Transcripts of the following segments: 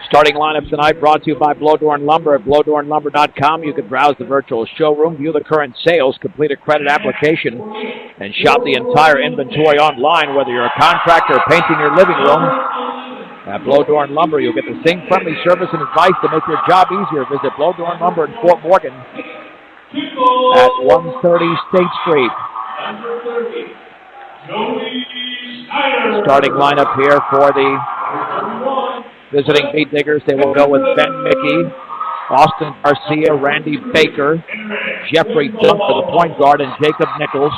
Starting lineups tonight brought to you by Blodorn Lumber at blodornlumber.com. You can browse the virtual showroom, view the current sales, complete a credit application, and shop the entire inventory online, whether you're a contractor or painting your living room. At Blodorn Lumber, you'll get the same friendly service and advice to make your job easier. Visit Blodorn Lumber in Fort Morgan at 130 State Street. Starting lineup here for the visiting Beat Diggers. They will go with Ben Mickey, Austin Garcia, Randy Baker, Jeffrey Dunker, the point guard, and Jacob Nichols.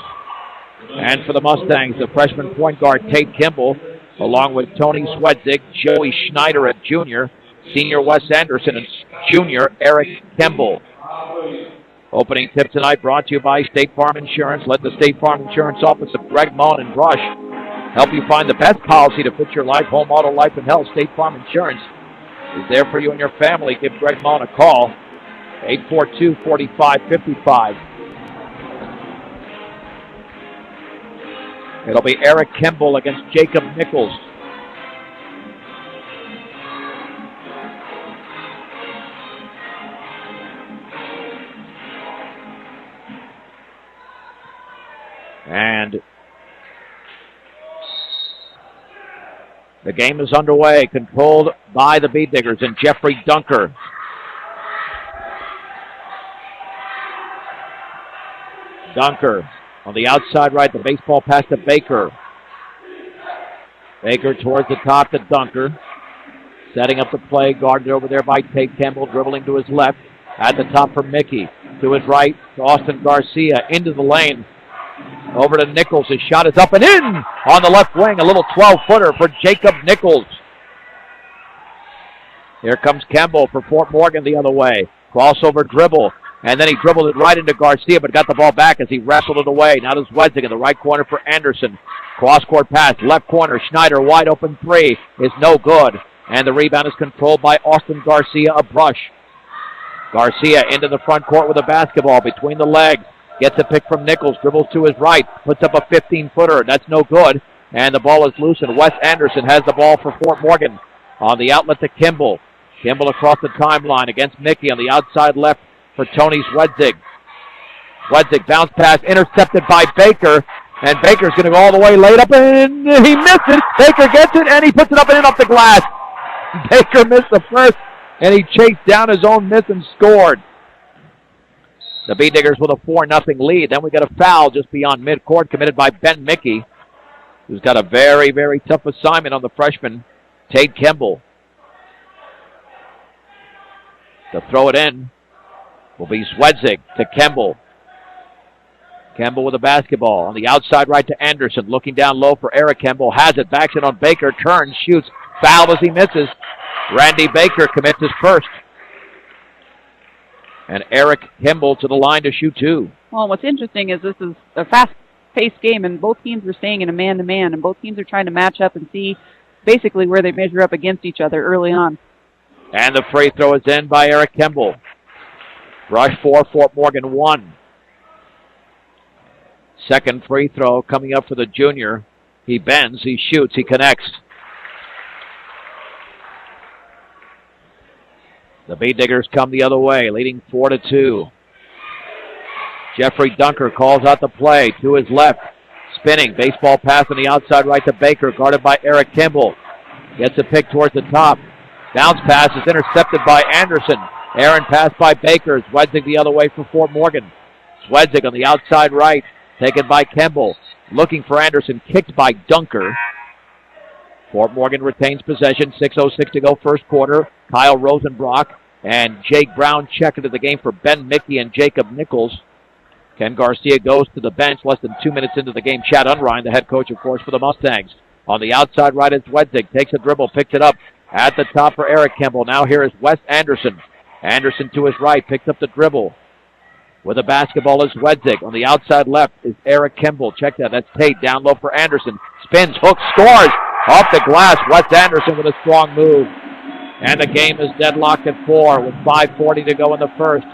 And for the Mustangs, the freshman point guard Tate Kimball, along with Tony Swedzig, Joey Schneider at junior, senior Wes Anderson, and junior Eric Kimball. Opening tip tonight brought to you by State Farm Insurance. Let the State Farm Insurance office of Greg Mullen and Brush help you find the best policy to fit your life, home, auto, life, and health. State Farm Insurance is there for you and your family. Give Greg Mullen a call, 842-4555. It'll be Eric Kimball against Jacob Nichols. And the game is underway, controlled by the Beat Diggers and Jeffrey Dunker. Dunker on the outside right, the baseball pass to Baker. Baker towards the top to Dunker. Setting up the play, guarded over there by Tate Kimball, dribbling to his left. At the top for Mickey. To his right, to Austin Garcia, into the lane. Over to Nichols. His shot is up and in on the left wing. A little 12-footer for Jacob Nichols. Here comes Kimball for Fort Morgan the other way. Crossover dribble. And then he dribbled it right into Garcia, but got the ball back as he wrestled it away. Now to Swedzig in the right corner for Anderson. Cross-court pass, left corner. Schneider, wide open three is no good. And the rebound is controlled by Austin Garcia, a brush. Garcia into the front court with a basketball between the legs. Gets a pick from Nichols, dribbles to his right, puts up a 15-footer. That's no good. And the ball is loose, and Wes Anderson has the ball for Fort Morgan. On the outlet to Kimball. Kimball across the timeline against Mickey on the outside left for Tony Swedzig. Swedzig bounce pass intercepted by Baker. And Baker's going to go all the way, laid up, and he missed it. Baker gets it, and he puts it up and in off the glass. Baker missed the first, and he chased down his own miss and scored. The Beat Diggers with a 4-0 lead. Then we got a foul just beyond midcourt committed by Ben Mickey, who's got a very, very tough assignment on the freshman, Tate Kimball. To throw it in will be Swedzig to Kimball. Kimball with a basketball on the outside right to Anderson. Looking down low for Eric Kimball. Has it, backs it on Baker, turns, shoots, fouled as he misses. Randy Baker commits his first. And Eric Kimball to the line to shoot two. Well, what's interesting is this is a fast-paced game, and both teams are staying in a man-to-man, and both teams are trying to match up and see basically where they measure up against each other early on. And the free throw is in by Eric Kimball. Rush 4, Fort Morgan 1. Second free throw coming up for the junior. He bends, he shoots, he connects. The Beat Diggers come the other way, leading 4-2. Jeffrey Dunker calls out the play to his left. Spinning, baseball pass on the outside right to Baker, guarded by Eric Kimball. Gets a pick towards the top. Bounce pass is intercepted by Anderson. Aaron pass by Baker. Swedzig the other way for Fort Morgan. Swedzig on the outside right, taken by Kimball. Looking for Anderson, kicked by Dunker. Fort Morgan retains possession, 6:06 to go first quarter. Kyle Rosenbrock and Jake Brown check into the game for Ben Mickey and Jacob Nichols. Ken Garcia goes to the bench less than 2 minutes into the game. Chad Unrein, the head coach, of course, for the Mustangs. On the outside right is Swedzig, takes a dribble, picks it up at the top for Eric Kimball. Now here is Wes Anderson. Anderson to his right, picks up the dribble. With a basketball is Swedzig. On the outside left is Eric Kimball. Check that, that's Tate, down low for Anderson. Spins, hooks, scores! Off the glass, Wes Anderson with a strong move. And the game is deadlocked at 4 with 5:40 to go in the first.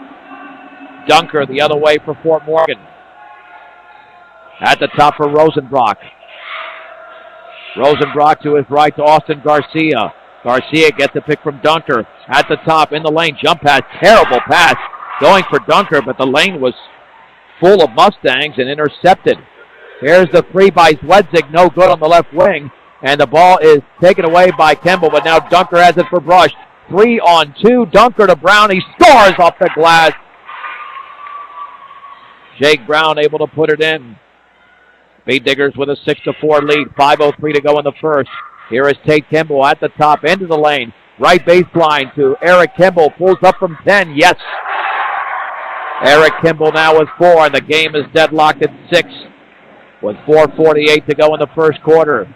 Dunker the other way for Fort Morgan. At the top for Rosenbrock. Rosenbrock to his right to Austin Garcia. Garcia gets the pick from Dunker at the top in the lane. Jump pass, terrible pass going for Dunker, but the lane was full of Mustangs and intercepted. Here's the three by Zwedzig, no good on the left wing, and the ball is taken away by Kimball, but now Dunker has it for Brush. 3-on-2, Dunker to Brown, he scores off the glass. Jake Brown able to put it in. Beat Diggers with a 6-4 lead, 5:03 to go in the first. Here is Tate Kimball at the top, into the lane, right baseline to Eric Kimball, pulls up from 10, yes. Eric Kimball now with 4, and the game is deadlocked at 6 with 4:48 to go in the first quarter.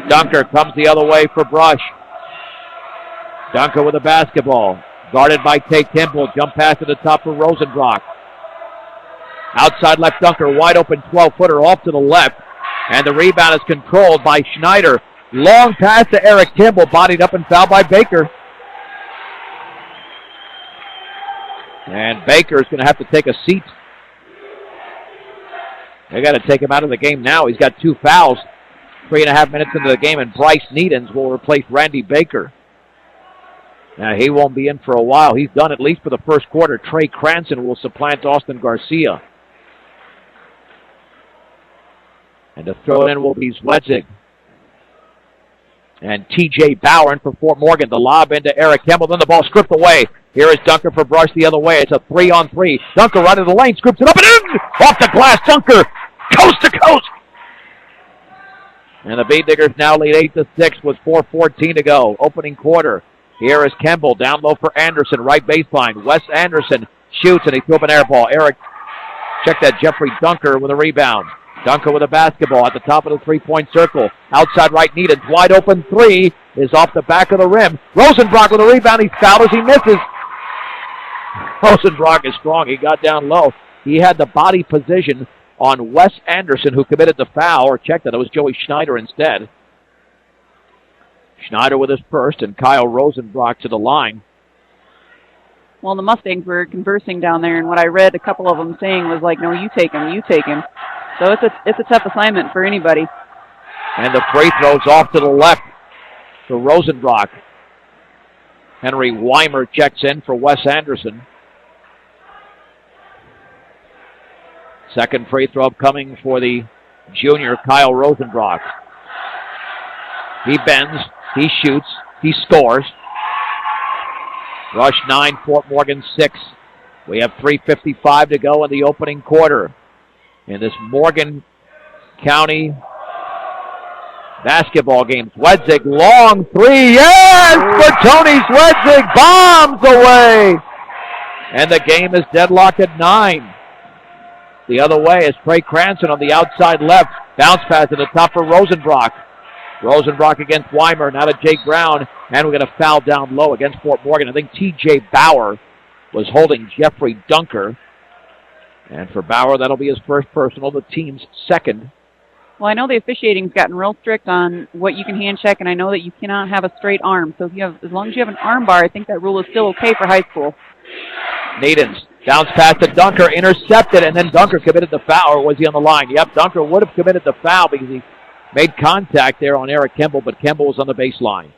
Dunker comes the other way for Brush. Dunker with the basketball, guarded by Tate Kimball, jump pass to the top for Rosenbrock. Outside left Dunker, wide open 12-footer off to the left, and the rebound is controlled by Schneider. Long pass to Eric Kimball, bodied up and fouled by Baker. And Baker's going to have to take a seat. They got to take him out of the game now. He's got 2 fouls, 3.5 minutes into the game, and Bryce Needens will replace Randy Baker. Now, he won't be in for a while. He's done at least for the first quarter. Trey Cranston will supplant Austin Garcia. And to throw it in will be Zwedzig. And T.J. Bauer in for Fort Morgan. The lob into Eric Kimball. Then the ball stripped away. Here is Dunker for Brush the other way. It's a 3-on-3. Dunker right in the lane. Scoops it up and in! Off the glass. Dunker coast to coast. And the Beat Diggers now lead 8-6 with 4:14 to go. Opening quarter. Here is Kimball down low for Anderson. Right baseline. Wes Anderson shoots and he threw up an air ball. Check that. Jeffrey Dunker with a rebound. Dunker with a basketball at the top of the three-point circle. Outside right, Needed. Wide open 3 is off the back of the rim. Rosenbrock with a rebound. He's fouled as he misses. Rosenbrock is strong. He got down low. He had the body position on Wes Anderson, who committed the foul, or check that. It was Joey Schneider instead. Schneider with his first, and Kyle Rosenbrock to the line. Well, the Mustangs were conversing down there, and what I read a couple of them saying was like, no, you take him, you take him. So it's a tough assignment for anybody. And the free throw's off to the left for Rosenbrock. Henry Weimer checks in for Wes Anderson. Second free throw coming for the junior Kyle Rosenbrock. He bends, he shoots, he scores. Rush 9, Fort Morgan 6. We have 3:55 to go in the opening quarter. In this Morgan County basketball game. Zwedzig, long 3, yes! For Tony Zwedzig, bombs away! And the game is deadlocked at 9. The other way is Trey Cranston on the outside left. Bounce pass to the top for Rosenbrock. Rosenbrock against Weimer, now to Jake Brown, and we're going to foul down low against Fort Morgan. I think T.J. Bauer was holding Jeffrey Dunker. And for Bauer, that'll be his first personal, the team's second. Well, I know the officiating's gotten real strict on what you can hand check, and I know that you cannot have a straight arm. So if you have, as long as you have an arm bar, I think that rule is still okay for high school. Needens bounce pass to Dunker, intercepted, and then Dunker committed the foul, or was he on the line? Yep, Dunker would have committed the foul because he made contact there on Eric Kimball, but Kimball was on the baseline.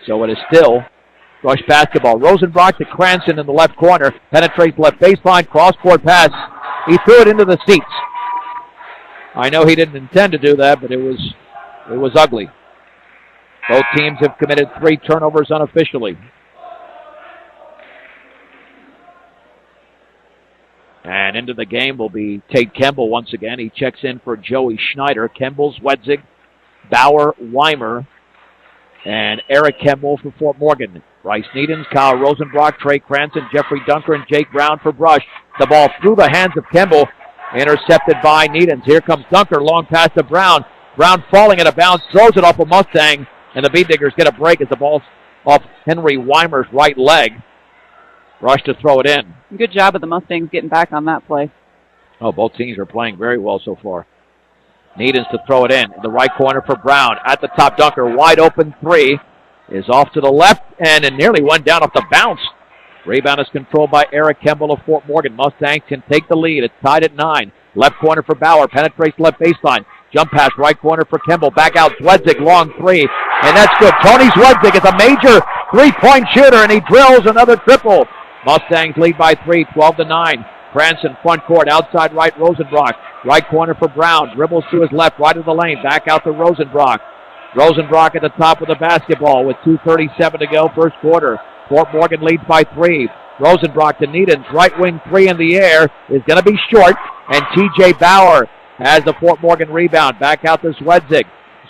So it is still Rush basketball. Rosenbrock to Cranston in the left corner. Penetrates left baseline. Cross-court pass. He threw it into the seats. I know he didn't intend to do that, but it was ugly. Both teams have committed 3 turnovers unofficially. And into the game will be Tate Kimball once again. He checks in for Joey Schneider. Kimball, Zwedzig, Bauer, Weimer, and Eric Kimball for Fort Morgan. Bryce Needens, Kyle Rosenbrock, Trey Cranston, Jeffrey Dunker, and Jake Brown for Brush. The ball through the hands of Kimball, intercepted by Needens. Here comes Dunker, long pass to Brown. Brown falling at a bounce, throws it off a Mustang, and the Beat Diggers get a break as the ball's off Henry Weimer's right leg. Rush to throw it in. Good job of the Mustangs getting back on that play. Oh, both teams are playing very well so far. Needens to throw it in the right corner for Brown. At the top, Dunker, wide open 3. Is off to the left, and it nearly went down off the bounce. Rebound is controlled by Eric Kimball of Fort Morgan. Mustangs can take the lead. It's tied at 9. Left corner for Bauer. Penetrates left baseline. Jump pass right corner for Kimball. Back out Zwedzig, long three. And that's good. Tony Zwedzig is a major three-point shooter, and he drills another triple. Mustangs lead by 3, 12-9. Cranston front court, outside right, Rosenbrock. Right corner for Brown. Dribbles to his left, right of the lane. Back out to Rosenbrock. Rosenbrock at the top of the basketball with 2:37 to go, first quarter. Fort Morgan leads by 3. Rosenbrock to Needens. Right wing three in the air is going to be short. And T.J. Bauer has the Fort Morgan rebound. Back out to Zwedzig.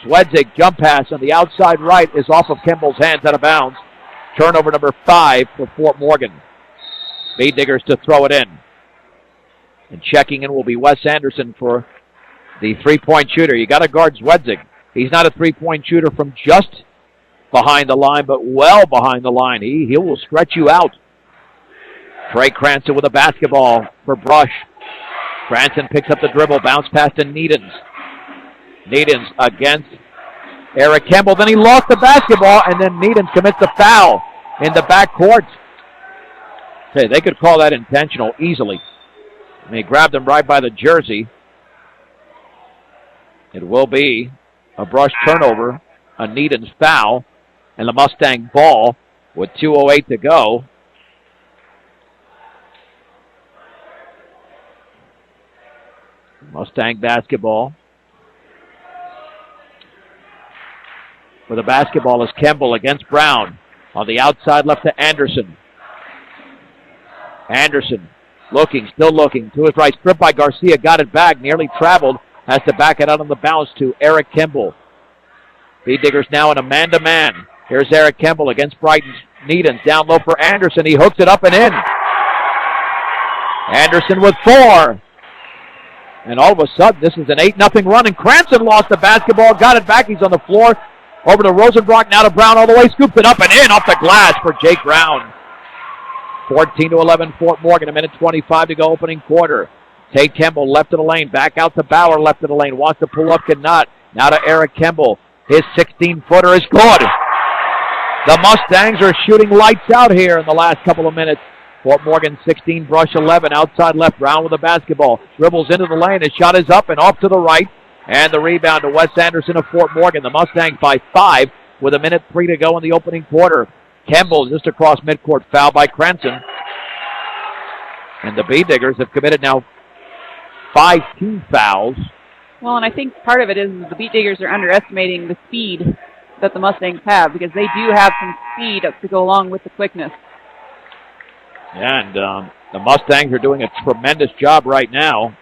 Zwedzig jump pass on the outside right is off of Kimball's hands, out of bounds. Turnover number 5 for Fort Morgan. Speed Diggers to throw it in. And checking in will be Wes Anderson for the three-point shooter. You got to guard Zwedzig. He's not a three-point shooter from just behind the line, but well behind the line. He will stretch you out. Trey Cranston with a basketball for Brush. Cranston picks up the dribble, bounce pass to Needens. Needens against Eric Kimball. Then he lost the basketball, and then Needens commits a foul in the backcourt. Okay, they could call that intentional easily. And he grabbed him right by the jersey. It will be a Brush turnover, a Needens foul, and the Mustang ball with 2:08 to go. Mustang basketball. With the basketball is Kimball against Brown. On the outside left to Anderson. Anderson looking, still looking. To his right, stripped by Garcia, got it back, nearly traveled. Has to back it out on the bounce to Eric Kimball. Speed Diggers now in a man-to-man. Here's Eric Kimball against Brighton Needens. Down low for Anderson. He hooks it up and in. Anderson with 4. And all of a sudden, this is an 8-0 run, and Cranston lost the basketball, got it back. He's on the floor. Over to Rosenbrock, now to Brown all the way, scoops it up and in off the glass for Jake Brown. 14-11 Fort Morgan, a minute 25 to go, opening quarter. Tate Kimball left of the lane, back out to Bauer left of the lane, wants to pull up, cannot. Now to Eric Kimball. His 16-footer is good. The Mustangs are shooting lights out here in the last couple of minutes. Fort Morgan 16, Brush 11, outside left, Brown with the basketball. Dribbles into the lane, his shot is up and off to the right. And the rebound to Wes Anderson of Fort Morgan. The Mustangs by 5 with a minute 3 to go in the opening quarter. Kimball just across midcourt, foul by Cranston. And the Bee Diggers have committed now 5 team fouls. Well, and I think part of it is the Beat Diggers are underestimating the speed that the Mustangs have, because they do have some speed to go along with the quickness. And the Mustangs are doing a tremendous job right now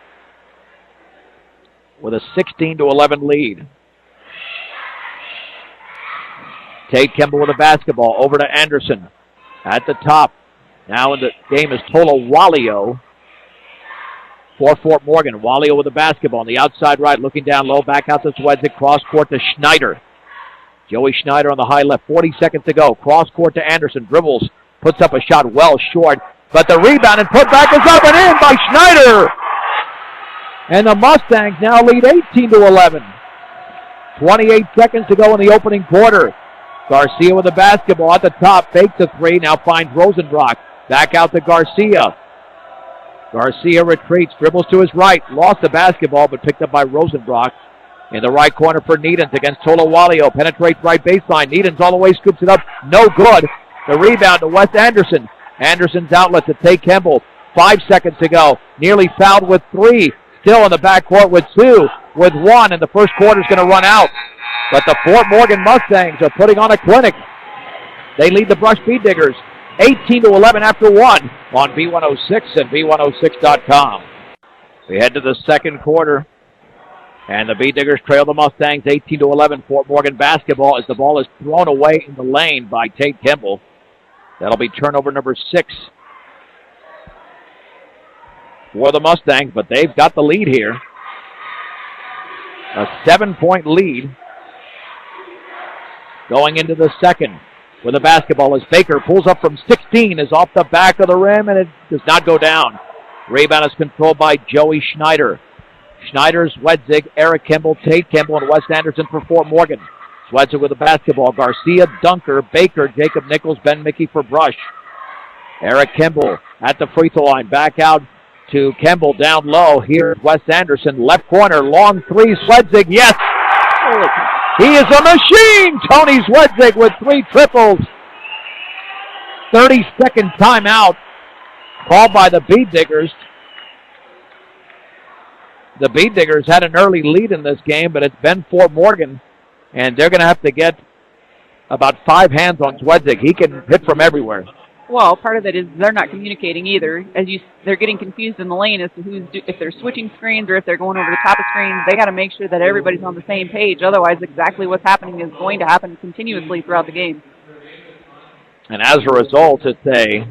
with a 16-11 lead. Tate Kimball with the basketball over to Anderson at the top. Now in the game is Tola Wallio for Fort Morgan. Wallio with the basketball on the outside right, looking down low, back out to Zwedzig, cross court to Schneider. Joey Schneider on the high left, 40 seconds to go. Cross court to Anderson, dribbles, puts up a shot well short, but the rebound and putback is up and in by Schneider. And the Mustangs now lead 18-11. 28 seconds to go in the opening quarter. Garcia with the basketball at the top, fakes a three, now finds Rosenbrock. Back out to Garcia. Garcia retreats, dribbles to his right, lost the basketball, but picked up by Rosenbrock. In the right corner for Needens against Tola Wallio. Penetrates right baseline. Needens all the way, scoops it up. No good. The rebound to Wes Anderson. Anderson's outlet to Tate Kimball. 5 seconds to go. Nearly fouled with 3. Still in the backcourt with 2. With 1. And the first quarter's going to run out. But the Fort Morgan Mustangs are putting on a clinic. They lead the Brush Speed Diggers 18-11 after 1 on B106 and B106.com. We head to the second quarter. And the Bee Diggers trail the Mustangs 18-11. Fort Morgan basketball as the ball is thrown away in the lane by Tate Kimball. That'll be turnover number 6 for the Mustangs, but they've got the lead here. A 7-point lead going into the second. With the basketball as Baker pulls up from 16, is off the back of the rim, and it does not go down. Rebound is controlled by Joey Schneider. Schneider, Zwedzig, Eric Kimball, Tate Kimball, and Wes Anderson for Fort Morgan. Zwedzig with the basketball. Garcia, Dunker, Baker, Jacob Nichols, Ben Mickey for Brush. Eric Kimball at the free throw line. Back out to Kemble down low. Here's Wes Anderson, left corner, long three, Swedzig, yes! He is a machine! Tony Swedzig with 3 triples. 30-second timeout called by the Bead Diggers. The Bead Diggers had an early lead in this game, but it's been Fort Morgan, and they're going to have to get about 5 hands on Swedzig. He can hit from everywhere. Well, part of it is they're not communicating either. They're getting confused in the lane as to if they're switching screens or if they're going over the top of screens. They got to make sure that everybody's on the same page. Otherwise, exactly what's happening is going to happen continuously throughout the game. And as a result, it's a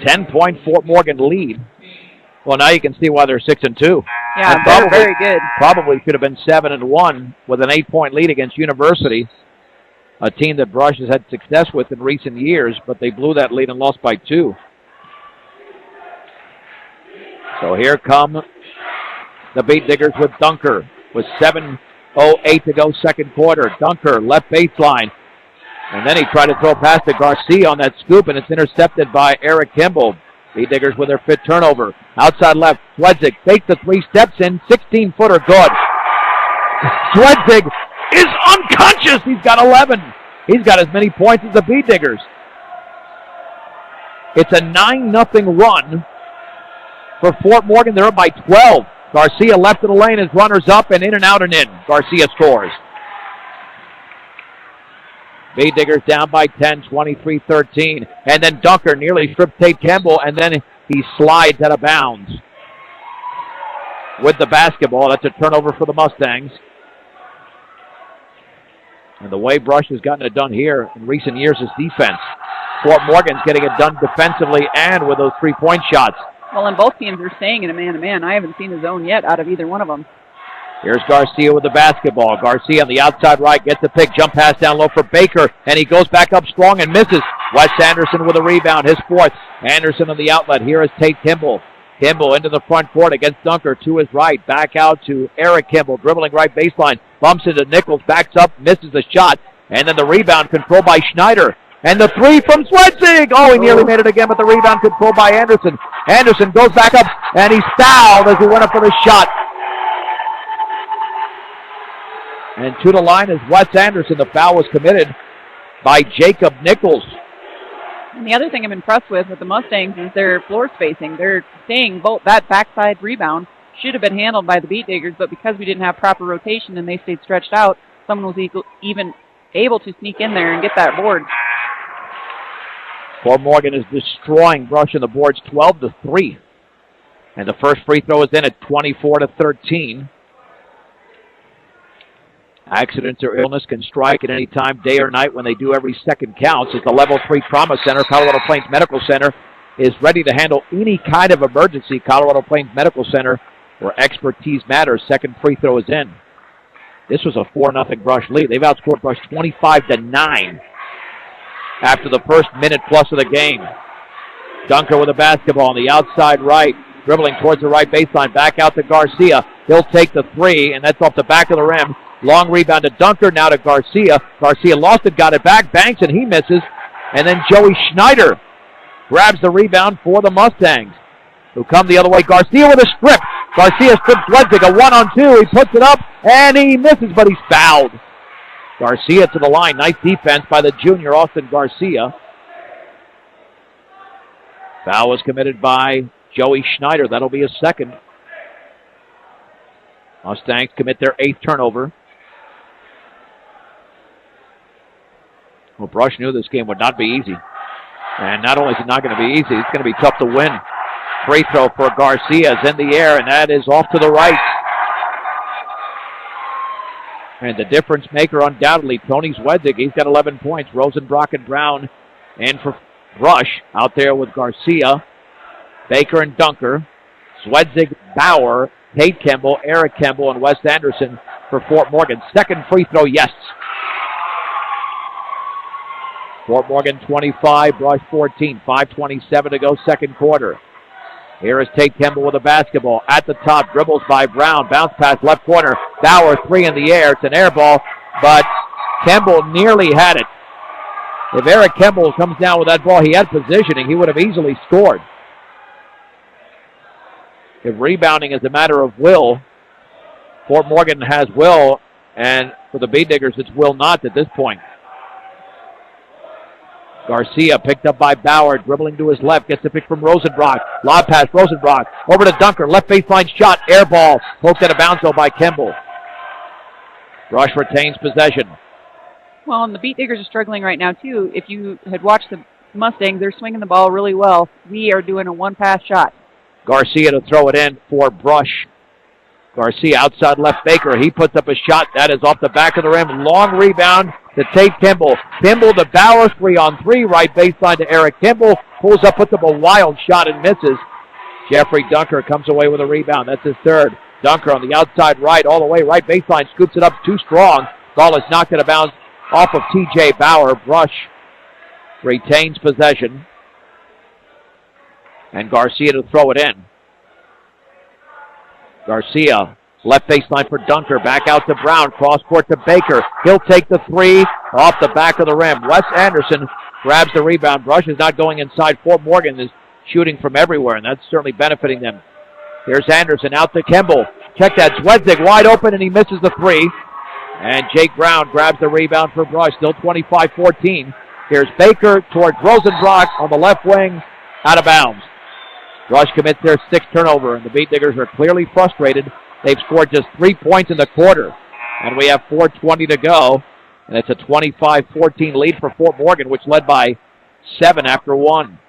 10-point Fort Morgan lead. Well, now you can see why they're 6-2. Yeah, they're very good. Probably could have been 7-1 with an 8-point lead against University, a team that Brush has had success with in recent years, but they blew that lead and lost by 2. So here come the Bead Diggers with Dunker with 7:08 to go second quarter. Dunker, left baseline. And then he tried to throw past to Garcia on that scoop, and it's intercepted by Eric Kimball. Bead Diggers with their 5th turnover. Outside left, Swedzig takes the 3 steps in, 16-footer good. Swedzig is unconscious. He's got 11. He's got as many points as the Bead Diggers. It's a 9-0 run for Fort Morgan. They're up by 12. Garcia left of the lane as runners up and in and out and in. Garcia scores. Bead Diggers down by 10, 23-13. And then Dunker nearly stripped Tate Kemble, and then he slides out of bounds with the basketball. That's a turnover for the Mustangs. And the way Brush has gotten it done here in recent years is defense. Fort Morgan's getting it done defensively and with those 3-point shots. Well, and both teams are staying in a man-to-man. I haven't seen a zone yet out of either one of them. Here's Garcia with the basketball. Garcia on the outside right gets the pick. Jump pass down low for Baker, and he goes back up strong and misses. Wes Anderson with a rebound, his 4th. Anderson on the outlet. Here is Tate Kemble. Kemble into the front court against Dunker to his right. Back out to Eric Kemble, dribbling right baseline. Bumps into Nichols, backs up, misses the shot. And then the rebound controlled by Schneider. And the 3 from Swedzig. Oh, he nearly made it again, but the rebound controlled by Anderson. Anderson goes back up, and he's fouled as he went up for the shot. And to the line is Wes Anderson. The foul was committed by Jacob Nichols. And the other thing I'm impressed with the Mustangs is their floor spacing. They're staying both. That backside rebound should have been handled by the Bead Diggers, but because we didn't have proper rotation and they stayed stretched out, someone was even able to sneak in there and get that board. Fort Morgan is destroying Brush on the boards 12-3. And the first free throw is in at 24-13. Accidents or illness can strike at any time, day or night. When they do, every second counts. As the Level 3 Trauma Center, Colorado Plains Medical Center, is ready to handle any kind of emergency. Colorado Plains Medical Center, where expertise matters. Second free throw is in. This was a 4-0 Brush lead. They've outscored Brush 25-9 after the first minute plus of the game. Dunker with a basketball on the outside right, dribbling towards the right baseline. Back out to Garcia. He'll take the 3, and that's off the back of the rim. Long rebound to Dunker, now to Garcia. Garcia lost it, got it back, banks, and he misses. And then Joey Schneider grabs the rebound for the Mustangs, who come the other way. Garcia with a strip. Garcia strips Swedzig, a 1-on-2. He puts it up, and he misses, but he's fouled. Garcia to the line. Nice defense by the junior, Austin Garcia. Foul was committed by Joey Schneider. That'll be his 2nd. Mustangs commit their 8th turnover. Well, Brush knew this game would not be easy. And not only is it not going to be easy, it's going to be tough to win. Free throw for Garcia is in the air, and that is off to the right. And the difference maker, undoubtedly, Tony Swedzig. He's got 11 points. Rosenbrock and Brown in for Brush out there with Garcia, Baker and Dunker, Swedzig, Bauer, Tate Kemble, Eric Kemble, and Wes Anderson for Fort Morgan. 2nd free throw, yes. Fort Morgan 25, Brush 14, 5:27 to go second quarter. Here is Tate Kemble with a basketball at the top, dribbles by Brown, bounce pass left corner, Bauer 3 in the air. It's an air ball, but Kemble nearly had it. If Eric Kemble comes down with that ball, he had positioning, he would have easily scored. if rebounding is a matter of will, Fort Morgan has will, and for the Beet Diggers, it's will not at this point. Garcia picked up by Bauer, dribbling to his left, gets the pick from Rosenbrock. Lob pass, Rosenbrock, over to Dunker, left baseline shot, air ball, poked out of bounds though by Kimball. Rush retains possession. Well, and the Beet Diggers are struggling right now, too. If you had watched the Mustangs, they're swinging the ball really well. We are doing a one-pass shot. Garcia to throw it in for Brush. Garcia outside left Baker. He puts up a shot. That is off the back of the rim. Long rebound to Tate Kimball. Kimball to Bauer, 3-on-3, right baseline to Eric Kimball. Pulls up, puts up a wild shot and misses. Jeffrey Dunker comes away with a rebound. That's his third. Dunker on the outside right, all the way right baseline. Scoops it up too strong. Ball is knocked out of bounds off of T.J. Bauer. Brush retains possession. And Garcia to throw it in. Garcia, left baseline for Dunker. Back out to Brown. Cross court to Baker. He'll take the three off the back of the rim. Wes Anderson grabs the rebound. Brush is not going inside. Fort Morgan is shooting from everywhere, and that's certainly benefiting them. Here's Anderson out to Kimball. Check that. Zwedzig wide open, and he misses the three. And Jake Brown grabs the rebound for Brush. Still 25-14. Here's Baker towards Rosenbrock on the left wing. Out of bounds. Rush commits their sixth turnover, and the Beet Diggers are clearly frustrated. They've scored just 3 points in the quarter, and we have 4:20 to go, and it's a 25-14 lead for Fort Morgan, which led by 7 after 1.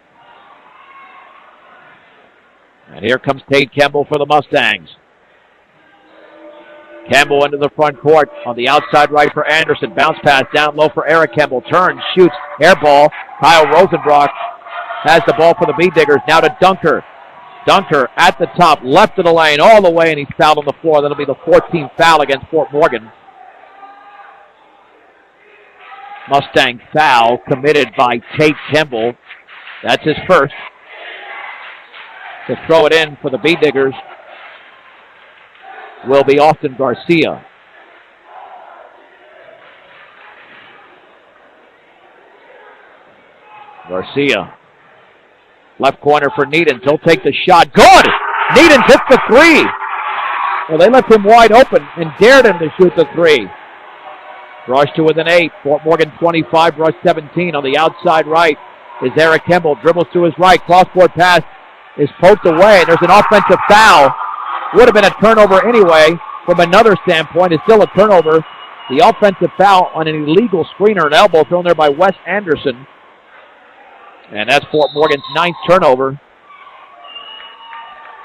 And here comes Tate Kimball for the Mustangs. Kimball into the front court on the outside right for Anderson. Bounce pass down low for Eric Kimball. Turns, shoots, air ball. Kyle Rosenbrock has the ball for the Beet Diggers. Now to Dunker. Dunker at the top, left of the lane, all the way, and he's fouled on the floor. That'll be the 14th foul against Fort Morgan. Mustang foul committed by Tate Kimball. That's his first. To throw it in for the Beet Diggers will be Austin Garcia. Garcia. Left corner for Needens. He'll take the shot. Good! Needens hits the three. Well, they left him wide open and dared him to shoot the three. Rush to within 8. Fort Morgan 25, Rush 17. On the outside right is Eric Kimball. Dribbles to his right. Cross-court pass is poked away. There's an offensive foul. Would have been a turnover anyway. From another standpoint, it's still a turnover. The offensive foul on an illegal screener, an elbow thrown there by Wes Anderson. And that's Fort Morgan's 9th turnover.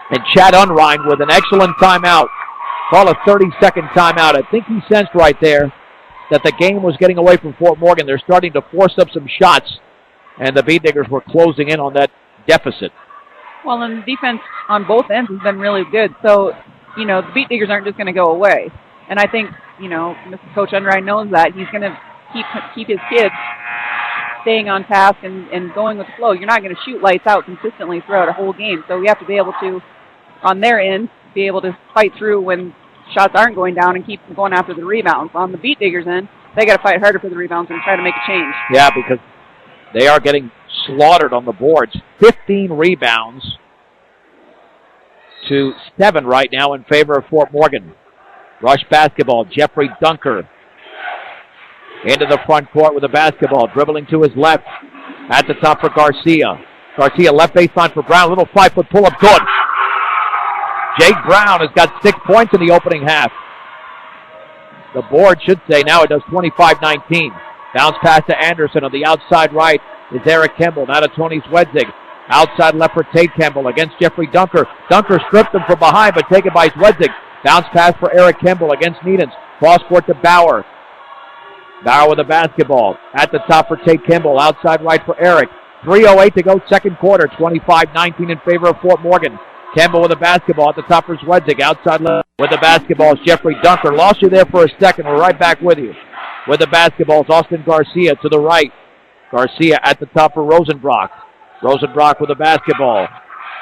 And Chad Unrein with an excellent timeout. Call a 30-second timeout. I think he sensed right there that the game was getting away from Fort Morgan. They're starting to force up some shots, and the Beet Diggers were closing in on that deficit. Well, and the defense on both ends has been really good. So, the Beet Diggers aren't just going to go away. And I think, Mr. Coach Unrein knows that. He's going to keep his kids staying on task and going with the flow. You're not going to shoot lights out consistently throughout a whole game. So we have to be able to, on their end, be able to fight through when shots aren't going down and keep going after the rebounds. On the Beet Diggers end, they got to fight harder for the rebounds and try to make a change. Yeah, because they are getting slaughtered on the boards. 15 rebounds to 7 right now in favor of Fort Morgan. Rush basketball. Jeffrey Dunker into the front court with the basketball. Dribbling to his left. At the top for Garcia. Garcia left baseline for Brown. Little 5-foot pull-up. Good. Jake Brown has got 6 points in the opening half. The board should say now it does 25-19. Bounce pass to Anderson on the outside right is Eric Kimball. Now to Tony Zwedzig. Outside left for Tate Kimball against Jeffrey Dunker. Dunker stripped him from behind, but taken by Zwedzig. Bounce pass for Eric Kimball against Needens. Cross court to Bauer. Bauer with the basketball. At the top for Tate Kimball. Outside right for Eric. 3:08 to go second quarter. 25-19 in favor of Fort Morgan. Kimball with the basketball at the top for Zwedzig. Outside left with the basketball is Jeffrey Dunker. Lost you there for a second. We're right back with you. With the basketball is Austin Garcia to the right. Garcia at the top for Rosenbrock. Rosenbrock with the basketball.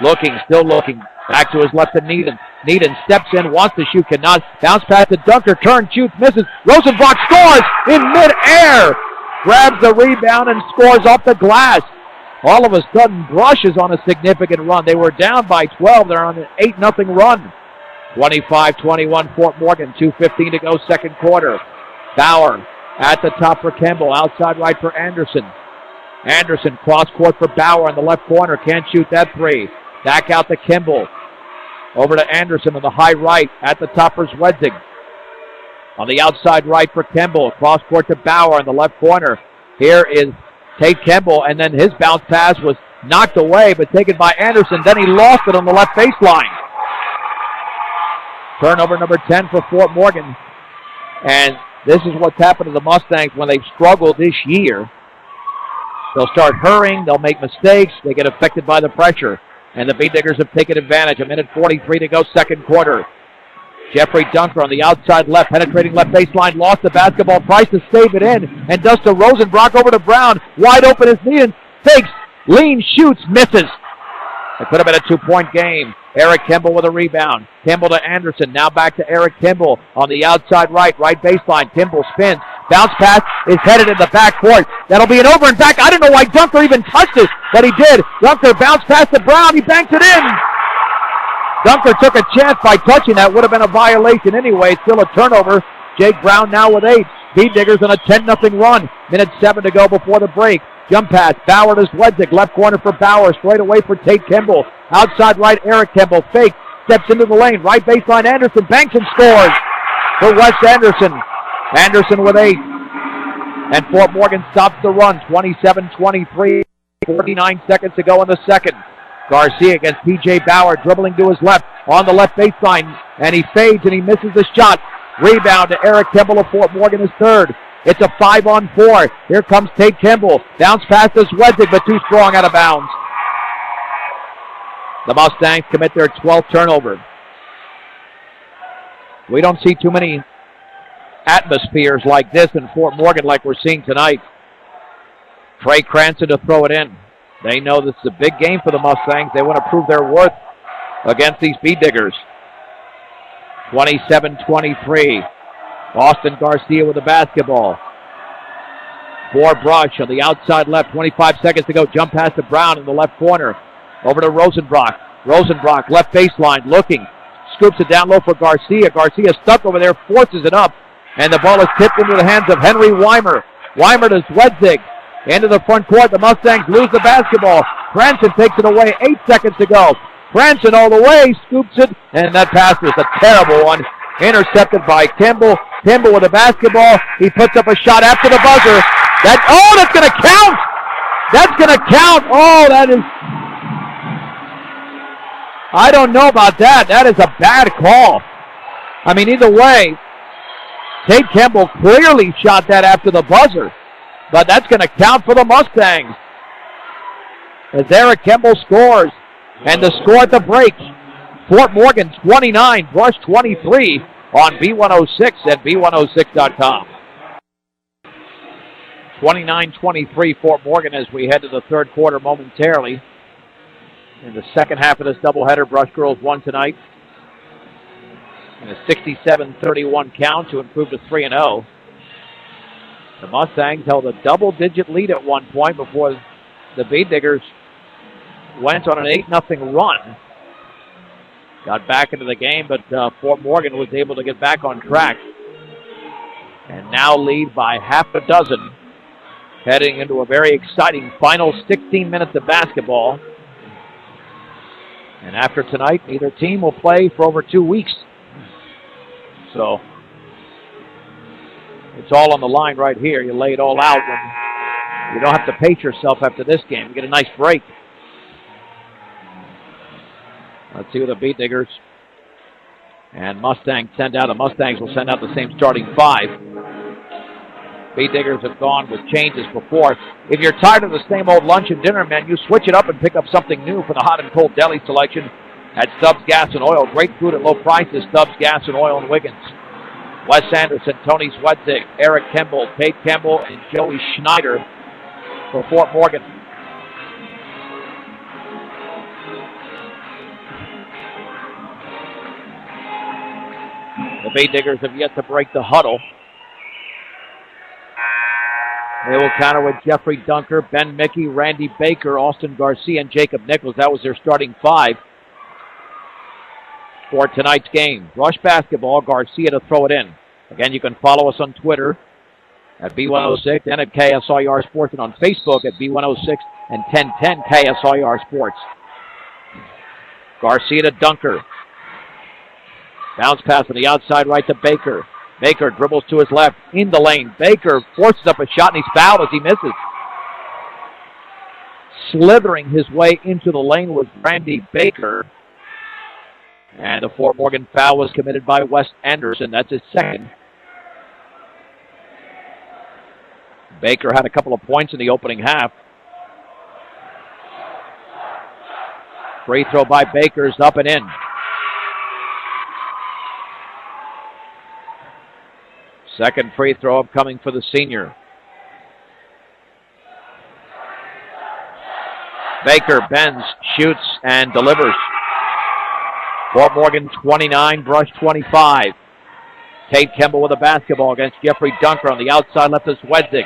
Looking, still looking. Back to his left to Needens. Needens steps in, wants to shoot, cannot. Bounce pass to Dunker, turn, shoots, misses. Rosenbrock scores in midair. Grabs the rebound and scores off the glass. all of a sudden Brush is on a significant run. They were down by 12. They're on an 8-0 run. 25-21 Fort Morgan, 2:15 to go, second quarter. Bauer at the top for Kimball, outside right for Anderson. Anderson cross court for Bauer in the left corner, can't shoot that three. Back out to Kimball. Over to Anderson on the high right, at the top for Zwedzig. On the outside right for Kimball, cross court to Bauer in the left corner. Here is Tate Kimball, and then his bounce pass was knocked away, but taken by Anderson. Then he lost it on the left baseline. Turnover number 10 for Fort Morgan. And this is what's happened to the Mustangs when they've struggled this year. They'll start hurrying, they'll make mistakes, they get affected by the pressure. And the Beat Diggers have taken advantage. 1:43 to go, second quarter. Jeffrey Dunker on the outside left, penetrating left baseline, lost the basketball, tries to save it in, and does to Rosenbrock over to Brown. Wide open is Needham, fakes, lean, shoots, misses. It could have been a two-point game. Eric Kimball with a rebound. Kimball to Anderson, now back to Eric Kimball on the outside right baseline. Kimball spins, bounce pass is headed in the backcourt. That'll be an over and back. I don't know why Dunker even touched it, but he did. Dunker bounced past to Brown, he banked it in. Dunker took a chance by touching that. Would have been a violation anyway. Still a turnover. Jake Brown now with 8. Beat Diggers on a 10-0 run. 7 to go before the break. Jump pass. Bauer to Zwedzig. Left corner for Bauer. Straight away for Tate Kimball. Outside right, Eric Kimball. Fake. Steps into the lane. Right baseline, Anderson. Banks and scores for Wes Anderson. Anderson with 8. And Fort Morgan stops the run. 27-23. 49 seconds to go in the second. Garcia against P.J. Bauer, dribbling to his left on the left baseline, and he fades and he misses the shot. Rebound to Eric Kimball of Fort Morgan, his third. It's a 5-on-4. Here comes Tate Kimball. Bounce pass to Zwedzig, but too strong out of bounds. The Mustangs commit their 12th turnover. We don't see too many atmospheres like this in Fort Morgan like we're seeing tonight. Trey Cranston to throw it in. They know this is a big game for the Mustangs. They want to prove their worth against these Beat Diggers. 27-23. Austin Garcia with the basketball. For Brush on the outside left. 25 seconds to go. Jump pass to Brown in the left corner. Over to Rosenbrock. Rosenbrock, left baseline, looking. Scoops it down low for Garcia. Garcia stuck over there, forces it up. And the ball is tipped into the hands of Henry Weimer. Weimer to Zwedzig. Into the front court, the Mustangs lose the basketball. Cranston takes it away, 8 seconds to go. Cranston all the way, scoops it, and that pass is a terrible one. Intercepted by Kimball. Kimball with the basketball. He puts up a shot after the buzzer. That's going to count! That's going to count! Oh, that is... I don't know about that. That is a bad call. I mean, either way, Tate Kimball clearly shot that after the buzzer. But that's going to count for the Mustangs. As Eric Kimball scores. And the score at the break. Fort Morgan 29, Brush 23 on B106 and B106.com. 29-23 Fort Morgan as we head to the third quarter momentarily. In the second half of this doubleheader, Brush Girls won tonight. And a 67-31 count to improve to 3-0. The Mustangs held a double-digit lead at one point before the Beat Diggers went on an 8-0 run. Got back into the game, but Fort Morgan was able to get back on track. And now lead by half a dozen, heading into a very exciting final 16 minutes of basketball. And after tonight, neither team will play for over 2 weeks. So it's all on the line right here. You lay it all out. And you don't have to pace yourself after this game. You get a nice break. Let's see what the Beat Diggers and Mustangs send out. The Mustangs will send out the same starting 5. Beat Diggers have gone with changes before. If you're tired of the same old lunch and dinner menu, switch it up and pick up something new for the hot and cold deli selection at Stubbs Gas and Oil. Great food at low prices. Stubbs Gas and Oil in Wiggins. Wes Anderson, Tony Zwedzig, Eric Kimball, Tate Kimball, and Joey Schneider for Fort Morgan. The Beat Diggers have yet to break the huddle. They will counter with Jeffrey Dunker, Ben Mickey, Randy Baker, Austin Garcia, and Jacob Nichols. That was their starting five for tonight's game. Brush basketball, Garcia to throw it in. Again, you can follow us on Twitter at B106 and at KSIR Sports, and on Facebook at B106 and 1010 KSIR Sports. Garcia to Dunker. Bounce pass on the outside right to Baker. Baker dribbles to his left, in the lane. Baker forces up a shot, and he's fouled as he misses. Slithering his way into the lane was Randy Baker. And the Fort Morgan foul was committed by Wes Anderson. That's his second. Baker had a couple of points in the opening half. Free throw by Baker is up and in. Second free throw upcoming for the senior. Baker bends, shoots, and delivers. Fort Morgan 29, Brush 25. Tate Kemble with a basketball against Jeffrey Dunker on the outside left is Swedzig,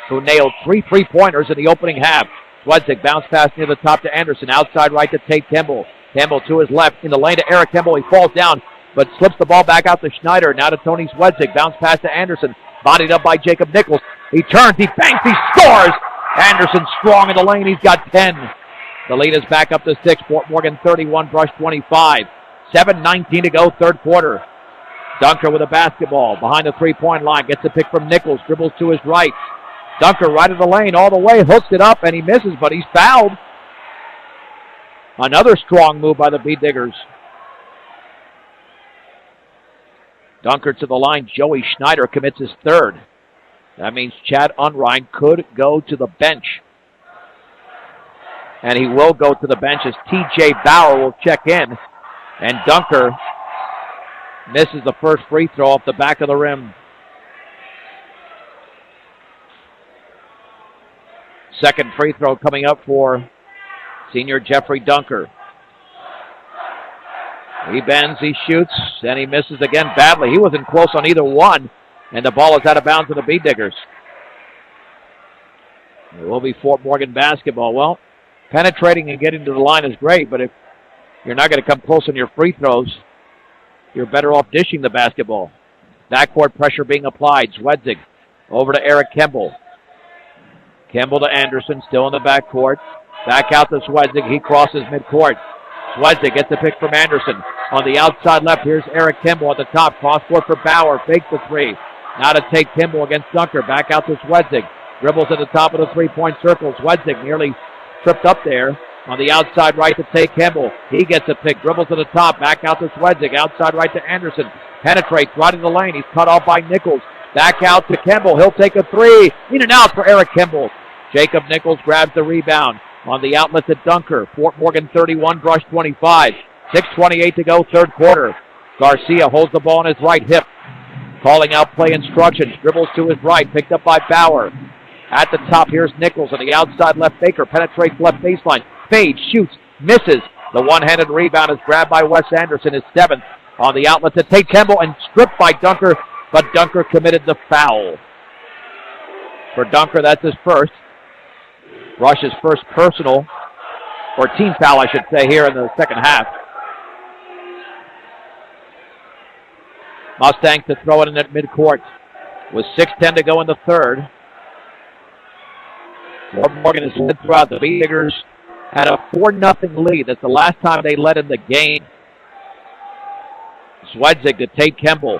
who nailed 3 3-pointers in the opening half. Swedzig bounce pass near the top to Anderson. Outside right to Tate Kemble. Kemble to his left in the lane to Eric Kemble. He falls down, but slips the ball back out to Schneider. Now to Tony Swedzig. Bounce pass to Anderson. Bodied up by Jacob Nichols. He turns, he banks, he scores! Anderson strong in the lane. He's got 10. The lead is back up to 6. Fort Morgan 31, Brush 25. 7:19 to go, third quarter. Dunker with a basketball behind the three-point line. Gets a pick from Nichols. Dribbles to his right. Dunker right of the lane all the way. Hooks it up, and he misses, but he's fouled. Another strong move by the B-Diggers. Dunker to the line. Joey Schneider commits his third. That means Chad Unrein could go to the bench. And he will go to the bench as T.J. Bauer will check in. And Dunker misses the first free throw off the back of the rim. Second free throw coming up for senior Jeffrey Dunker. He bends, he shoots, and he misses again badly. He wasn't close on either one, and the ball is out of bounds to the B-Diggers. It will be Fort Morgan basketball. Well, penetrating and getting to the line is great, but if you're not going to come close on your free throws, you're better off dishing the basketball. Backcourt pressure being applied. Swedzig over to Eric Kemble. Kemble to Anderson, still in the backcourt. Back out to Swedzig. He crosses midcourt. Swedzig gets the pick from Anderson. On the outside left, here's Eric Kemble at the top. Cross court for Bauer. Fakes the three. Now to take Kemble against Dunker. Back out to Swedzig. Dribbles at the top of the three-point circle. Swedzig nearly tripped up there. On the outside right to Tate Kemble. He gets a pick. Dribbles to the top. Back out to Swedzig. Outside right to Anderson. Penetrates right in the lane. He's cut off by Nichols. Back out to Kemble. He'll take a three. In and out for Eric Kemble. Jacob Nichols grabs the rebound. On the outlet to Dunker. Fort Morgan 31, Brush 25. 6:28 to go, third quarter. Garcia holds the ball on his right hip. Calling out play instructions. Dribbles to his right. Picked up by Bauer. At the top, here's Nichols. On the outside left, Baker penetrates left baseline. Fades, shoots, misses. The one-handed rebound is grabbed by Wes Anderson, his seventh. On the outlet to Tate Kemble and stripped by Dunker, but Dunker committed the foul. For Dunker, that's his first. Brush's first personal, or team foul, I should say, here in the second half. Mustangs to throw it in at midcourt with 6:10 to go in the third. Fort Morgan has led throughout. The B-Diggers had a 4-0 lead. That's the last time they led in the game. Swedzig to Tate Kemble.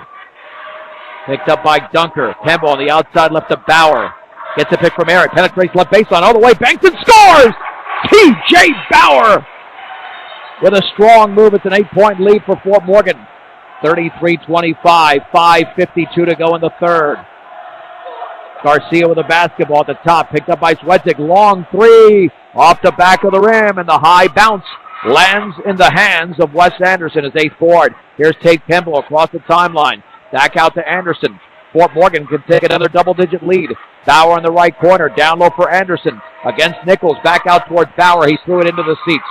Picked up by Dunker. Kemble on the outside left to Bauer. Gets a pick from Eric. Penetrates left baseline all the way. Banks and scores! T.J. Bauer with a strong move. It's an 8-point lead for Fort Morgan. 33-25. 5:52 to go in the third. Garcia with a basketball at the top. Picked up by Swedzig. Long three. Off the back of the rim. And the high bounce lands in the hands of Wes Anderson, his eighth board. Here's Tate Kemble across the timeline. Back out to Anderson. Fort Morgan can take another double-digit lead. Bauer in the right corner. Down low for Anderson. Against Nichols. Back out towards Bauer. He threw it into the seats.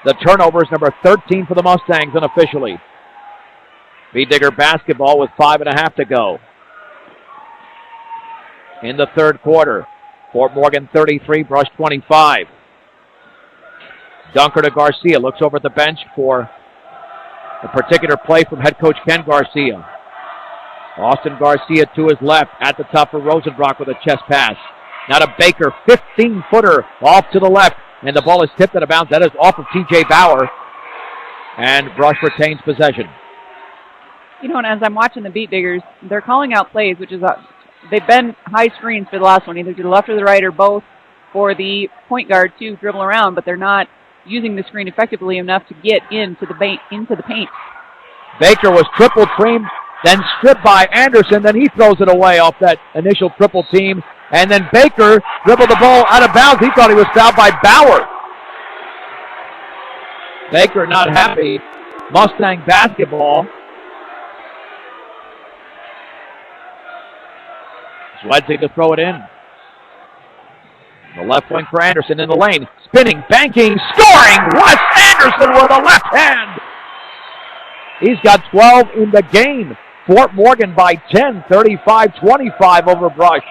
The turnover is number 13 for the Mustangs unofficially. B-Digger basketball with 5.5 to go. in the third quarter. Fort Morgan 33, Brush 25. Dunker to Garcia, looks over at the bench for a particular play from head coach Ken Garcia. Austin Garcia to his left at the top for Rosenbrock with a chest pass. Now to Baker, 15-footer off to the left, and the ball is tipped out of bounds. That is off of T.J. Bauer, and Brush retains possession. You know, and as I'm watching the Beat Diggers, they're calling out plays, which is they've been high screens for the last one, either to the left or the right or both, for the point guard to dribble around, but they're not using the screen effectively enough to get into the paint. Baker was triple teamed, then stripped by Anderson, then he throws it away off that initial triple team, and then Baker dribbled the ball out of bounds. He thought he was fouled by Bauer. Baker not happy. Mustang basketball. Swedzig to throw it in. The left wing for Anderson in the lane. Spinning, banking, scoring! Wes Anderson with a left hand! He's got 12 in the game. Fort Morgan by 10, 35-25 over Brush.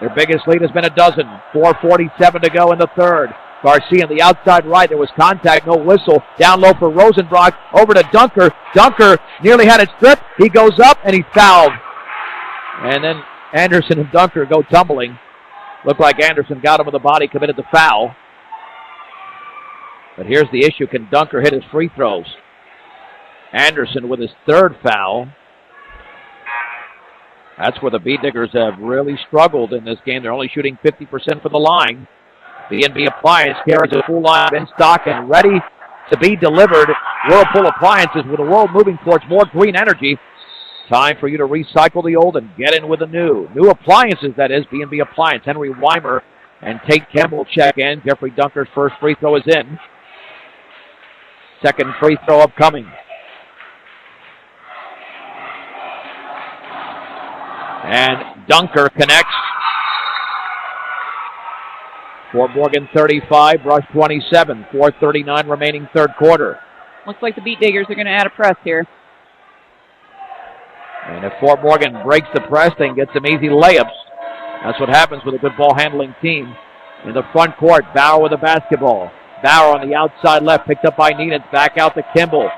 Their biggest lead has been a dozen. 4:47 to go in the third. Garcia on the outside right. There was contact, no whistle. Down low for Rosenbrock. Over to Dunker. Dunker nearly had it stripped. He goes up and he's fouled. And then Anderson and Dunker go tumbling. Looked like Anderson got him with the body, committed the foul. But here's the issue. Can Dunker hit his free throws? Anderson with his third foul. That's where the Beat Diggers have really struggled in this game. They're only shooting 50% from the line. B&B Appliance carries a full line in stock and ready to be delivered. Whirlpool Appliances, with the world moving towards more green energy. Time for you to recycle the old and get in with the new. New appliances, that is. B&B Appliance. Henry Weimer and Tate Campbell check in. Jeffrey Dunker's first free throw is in. Second free throw upcoming. And Dunker connects. Fort Morgan 35, Brush 27. 4:39 remaining third quarter. Looks like the Beat Diggers are going to add a press here. And if Fort Morgan breaks the press, they can get some easy layups. That's what happens with a good ball handling team. In the front court, Bauer with the basketball. Bauer on the outside left, picked up by Neenan. Back out to Kimball.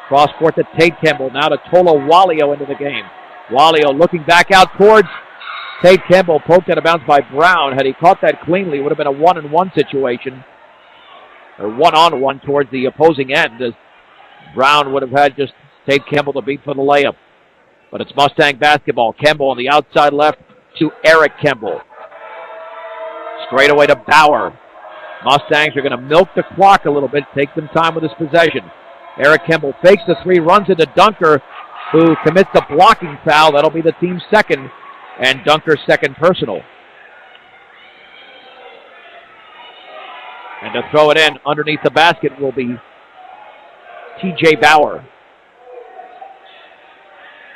Cross court to Tate Kimball. Now to Tolo Walio into the game. Walio looking back out towards Tate Kimball. Poked out of bounds by Brown. Had he caught that cleanly, it would have been a one-on-one situation. Or one-on-one towards the opposing end, as Brown would have had just Tate Kimball to beat for the layup. But it's Mustang basketball. Kimball on the outside left to Eric Kimball. Straight away to Bauer. Mustangs are going to milk the clock a little bit, take some time with this possession. Eric Kimball fakes the three, runs into Dunker, who commits a blocking foul. That'll be the team's second, and Dunker's second personal. And to throw it in underneath the basket will be T.J. Bauer,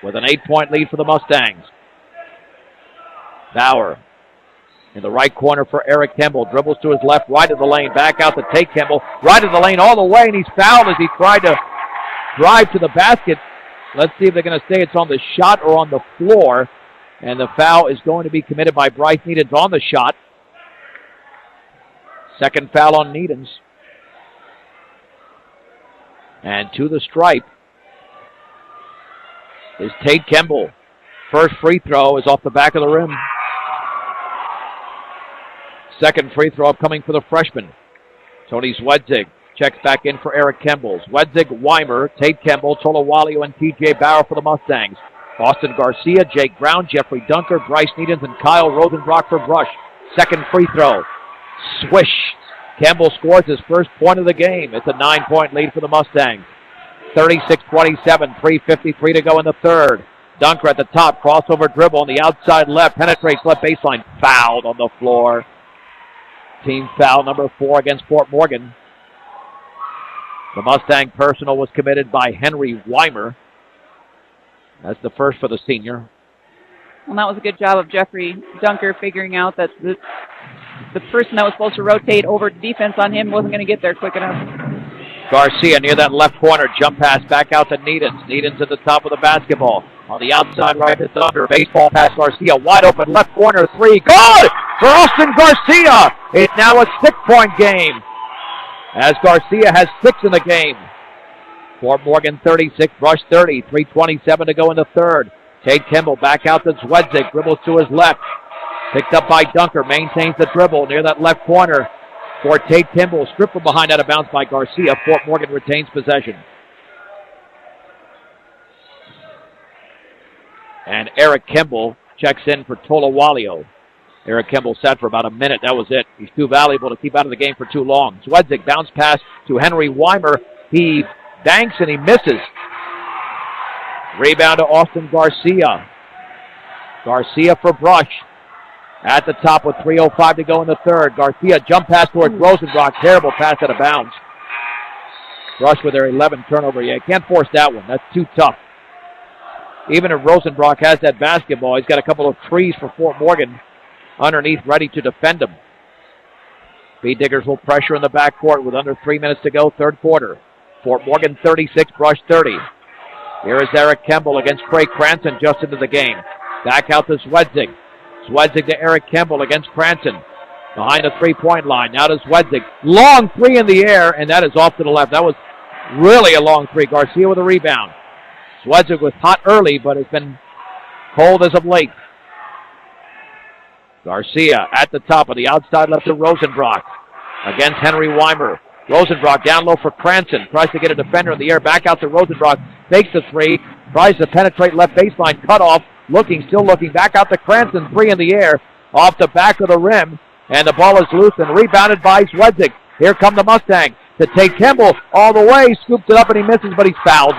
with an 8-point lead for the Mustangs. Bauer in the right corner for Eric Kimball. Dribbles to his left, right of the lane, back out to Tate Kimball. Right of the lane all the way, and he's fouled as he tried to drive to the basket. Let's see if they're going to say it's on the shot or on the floor. And the foul is going to be committed by Bryce Needens on the shot. Second foul on Needens. And to the stripe is Tate Kimball. First free throw is off the back of the rim. Second free throw upcoming for the freshman. Tony Swedzig checks back in for Eric Kimball. Swedzig, Weimer, Tate Kimball, Tolawalio, and T.J. Bauer for the Mustangs. Austin Garcia, Jake Brown, Jeffrey Dunker, Bryce Needens, and Kyle Rosenbrock for Brush. Second free throw. Swish. Kimball scores his first point of the game. It's a 9-point lead for the Mustangs. 36-27, 3:53 to go in the third. Dunker at the top, crossover dribble on the outside left, penetrates left baseline, fouled on the floor. Team foul number 4 against Fort Morgan. The Mustang personal was committed by Henry Weimer. That's the first for the senior. Well, that was a good job of Jeffrey Dunker figuring out that the person that was supposed to rotate over to defense on him wasn't going to get there quick enough. Garcia near that left corner, jump pass back out to Needens. Needens at the top of the basketball. On the outside right to Thunder. Baseball pass Garcia. Wide open left corner three. Good for Austin Garcia. It's now a 6-point game as Garcia has 6 in the game. Fort Morgan 36, Brush 30. 3:27 to go in the third. Tate Kimball back out to Zwedzig. Dribbles to his left. Picked up by Dunker. Maintains the dribble near that left corner for Tate Kimball. Stripped from behind, out of bounds by Garcia. Fort Morgan retains possession. And Eric Kimball checks in for Tolawalio. Eric Kimball sat for about a minute. That was it. He's too valuable to keep out of the game for too long. Zwedzig bounce pass to Henry Weimer. He banks and he misses. Rebound to Austin Garcia. Garcia for Brush. At the top with 3:05 to go in the third. Garcia jump pass towards Rosenbrock. Terrible pass out of bounds. Brush with their 11th turnover. Yeah, can't force that one. That's too tough. Even if Rosenbrock has that basketball, he's got a couple of trees for Fort Morgan underneath ready to defend him. Speed Diggers will pressure in the backcourt with under 3 minutes to go, third quarter. Fort Morgan 36, Brush 30. Here is Eric Kimball against Trey Cranston just into the game. Back out to Zwedzig. Zwedzig to Eric Kimball against Cranston. Behind the three-point line. Now to Zwedzig. Long three in the air, and that is off to the left. That was really a long three. Garcia with a rebound. Zwedzig was hot early, but has been cold as of late. Garcia at the top of the outside left to Rosenbrock against Henry Weimer. Rosenbrock down low for Cranston. Tries to get a defender in the air. Back out to Rosenbrock. Fakes the three. Tries to penetrate left baseline. Cut off. Still looking. Back out to Cranston. Three in the air. Off the back of the rim. And the ball is loose and rebounded by Zwedzig. Here come the Mustangs to take Kimball all the way. Scoops it up and he misses, but he's fouled.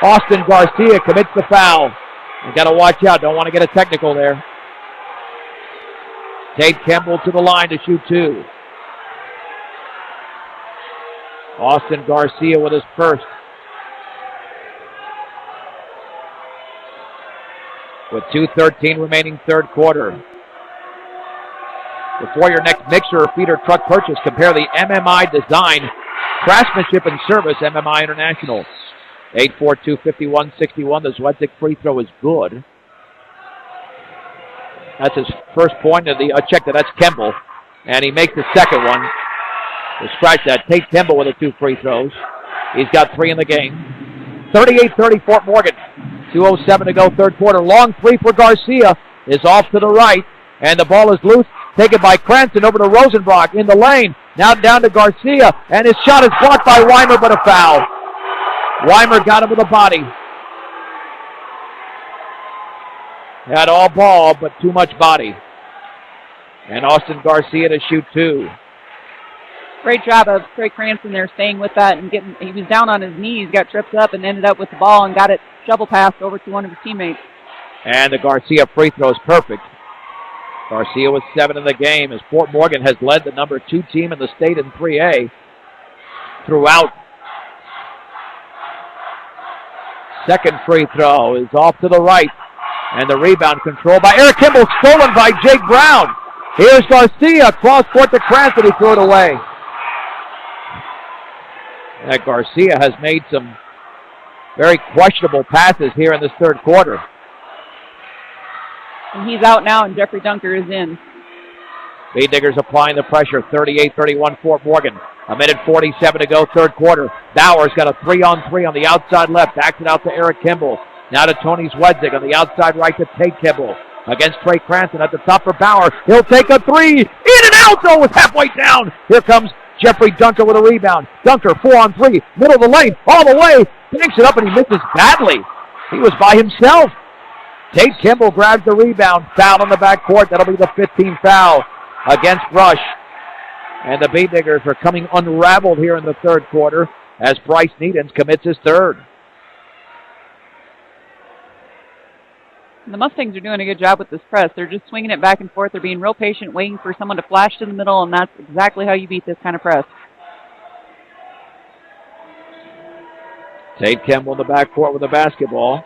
Austin Garcia commits the foul. You got to watch out. Don't want to get a technical there. Tate Kimball to the line to shoot two. Austin Garcia with his first. With 2:13 remaining third quarter. Before your next mixer or feeder truck purchase, compare the MMI design, craftsmanship, and service, MMI International. 8-4-2-51-61. The Zwedzig free throw is good. That's his first point of the check. That's Kimball. And he makes the second one. We'll scratch that. Tate Kimball with the 2 free throws. He's got 3 in the game. 38-30 Fort Morgan. 2:07 to go, third quarter. Long three for Garcia is off to the right. And the ball is loose. Taken by Cranston over to Rosenbrock in the lane. Now down to Garcia. And his shot is blocked by Weimer, but a foul. Weimer got him with a body. Had all ball, but too much body. And Austin Garcia to shoot 2. Great job of Trey Cranston there staying with that and getting, he was down on his knees, got tripped up and ended up with the ball and got it shovel passed over to one of his teammates. And the Garcia free throw is perfect. Garcia with 7 in the game as Fort Morgan has led the number 2 team in the state in 3A throughout. Second free throw is off to the right. And the rebound controlled by Eric Kimball, stolen by Jake Brown. Here's Garcia, cross court to Cranston, he threw it away. That Garcia has made some very questionable passes here in this third quarter. And he's out now, and Jeffrey Dunker is in. Speed Diggers applying the pressure, 38-31 Fort Morgan. 1:47 to go, third quarter. Bauer's got a 3-on-3 on the outside left, backs it out to Eric Kimball. Now to Tony Zwedzig on the outside right to Tate Kimball. Against Trey Cranston at the top for Bauer. He'll take a 3. In and out, though, it's halfway down. Here comes Jeffrey Dunker with a rebound. Dunker, 4-on-3, middle of the lane, all the way. Banks it up, and he misses badly. He was by himself. Tate Kimball grabs the rebound. Foul on the backcourt. That'll be the 15th foul against Brush. And the Speed Diggers are coming unraveled here in the third quarter as Bryce Needens commits his third. The Mustangs are doing a good job with this press. They're just swinging it back and forth. They're being real patient, waiting for someone to flash to the middle, and that's exactly how you beat this kind of press. Tate Kimball in the backcourt with the basketball.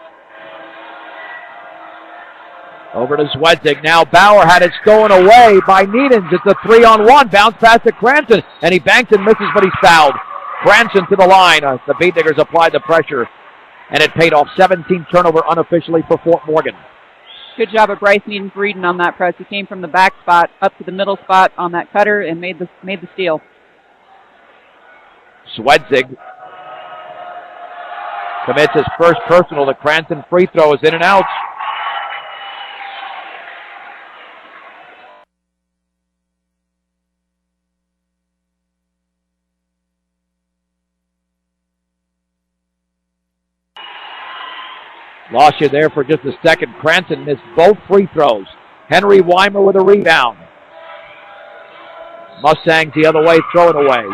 Over to Zwedzig. Now Bauer had it stolen away by Needens. It's a 3-on-1. Bounce pass to Cranston, and he banks and misses, but he's fouled. Cranston to the line. The Speed Diggers applied the pressure. and it paid off. 17 turnover unofficially for Fort Morgan. Good job of Bryce Needens reading on that press. He came from the back spot up to the middle spot on that cutter and made the steal. Swedzig commits his first personal. The Cranston free throw is in and out. Lost you there for just a second. Cranston missed both free throws. Henry Weimer with a rebound. Mustangs the other way, throw it away.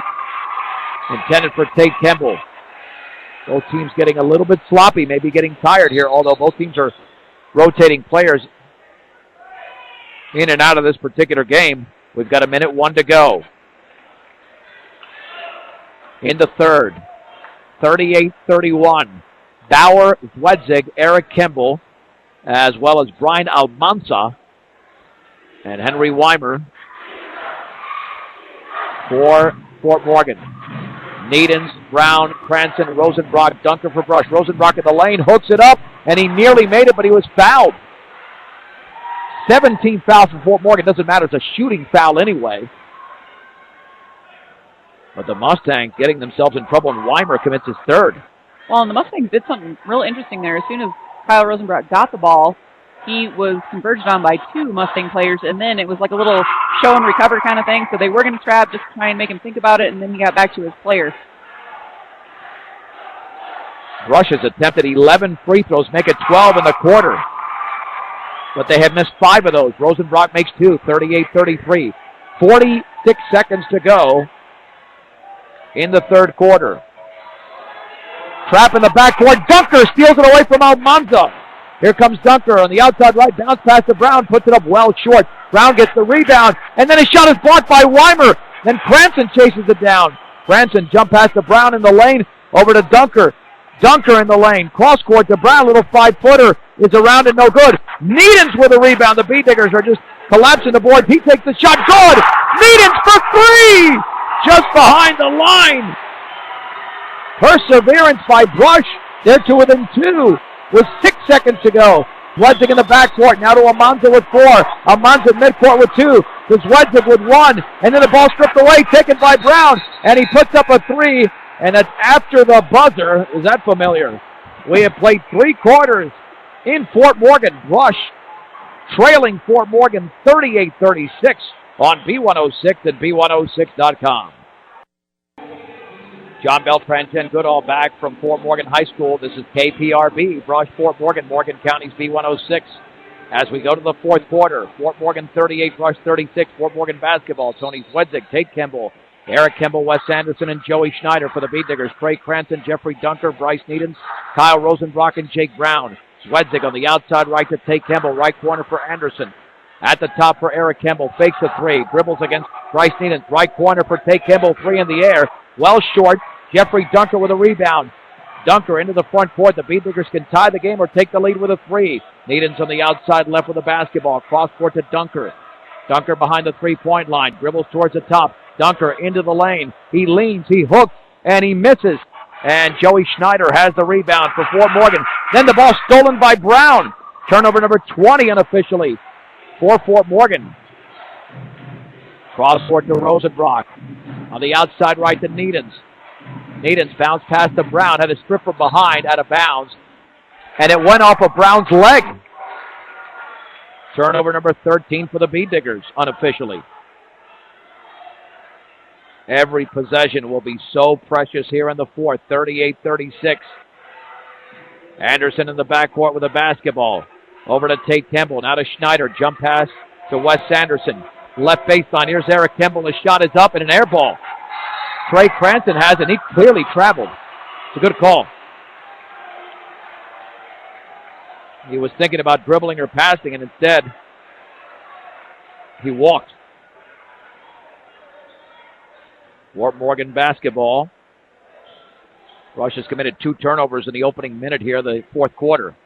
Intended for Tate Kemble. Both teams getting a little bit sloppy, maybe getting tired here, although both teams are rotating players in and out of this particular game. We've got 1:01 to go. In the third, 38-31. Bauer, Zwedzig, Eric Kemble, as well as Brian Almanza and Henry Weimer for Fort Morgan. Needens, Brown, Cranston, Rosenbrock, Dunker for Brush. Rosenbrock in the lane, hooks it up, and he nearly made it, but he was fouled. 17 fouls for Fort Morgan. Doesn't matter, it's a shooting foul anyway. But the Mustangs getting themselves in trouble, and Weimer commits his third. Well, and the Mustangs did something real interesting there. As soon as Kyle Rosenbrock got the ball, he was converged on by two Mustang players, and then it was like a little show and recover kind of thing. So they were going to trap just to try and make him think about it, and then he got back to his player. Rush has attempted 11 free throws, make it 12 in the quarter. But they had missed 5 of those. Rosenbrock makes 2, 38-33. 46 seconds to go in the third quarter. Trap in the backcourt. Dunker steals it away from Almanza. Here comes Dunker on the outside right. Bounce pass to Brown. Puts it up well short. Brown gets the rebound. And then his shot is blocked by Weimer. Then Cranston chases it down. Cranston jump pass to Brown in the lane. Over to Dunker. Dunker in the lane. Cross court to Brown. Little 5-footer is around and no good. Needens with a rebound. The B-Diggers are just collapsing the boards. He takes the shot. Good! Needens for 3! Just behind the line. Perseverance by Brush. They're to within 2 with 6 seconds to go. Zwedzig in the backcourt. Now to Almanza with 4. Almanza midcourt with 2. To Zwedzig with 1. And then the ball stripped away, taken by Brown. And he puts up a 3. And that's after the buzzer. Is that familiar? We have played 3 quarters in Fort Morgan. Brush trailing Fort Morgan 38-36 on B106 and B106.com. John Beltran, Jen Goodall back from Fort Morgan High School. This is KPRB, Brush, Fort Morgan, Morgan County's B106. As we go to the fourth quarter, Fort Morgan 38, Brush 36, Fort Morgan basketball. Tony Zwedzig, Tate Kemble, Eric Kemble, Wes Anderson, and Joey Schneider for the B-Diggers. Trey Cranston, Jeffrey Dunker, Bryce Needens, Kyle Rosenbrock, and Jake Brown. Zwedzig on the outside right to Tate Kemble, right corner for Anderson. At the top for Eric Kemble, fakes a 3, dribbles against Bryce Needens, right corner for Tate Kemble, 3 in the air, well short. Jeffrey Dunker with a rebound. Dunker into the front court. The B-Diggers can tie the game or take the lead with a 3. Needens on the outside left with the basketball. Cross court to Dunker. Dunker behind the three-point line. Dribbles towards the top. Dunker into the lane. He leans, he hooks, and he misses. And Joey Schneider has the rebound for Fort Morgan. Then the ball stolen by Brown. Turnover number 20 unofficially for Fort Morgan. Cross court to Rosenbrock. On the outside right to Needens. Needens bounced past to Brown, had a strip from behind, out of bounds, and it went off of Brown's leg. Turnover number 13 for the B-Diggers, unofficially. Every possession will be so precious here in the fourth, 38-36. Anderson in the backcourt with a basketball. Over to Tate Kemble, now to Schneider, jump pass to Wes Anderson. Left baseline, here's Eric Kemble, his shot is up and an air ball. Trey Cranston has it. He clearly traveled. It's a good call. He was thinking about dribbling or passing, and instead, he walked. Fort Morgan basketball. Rush has committed 2 turnovers in the opening minute here, the fourth quarter.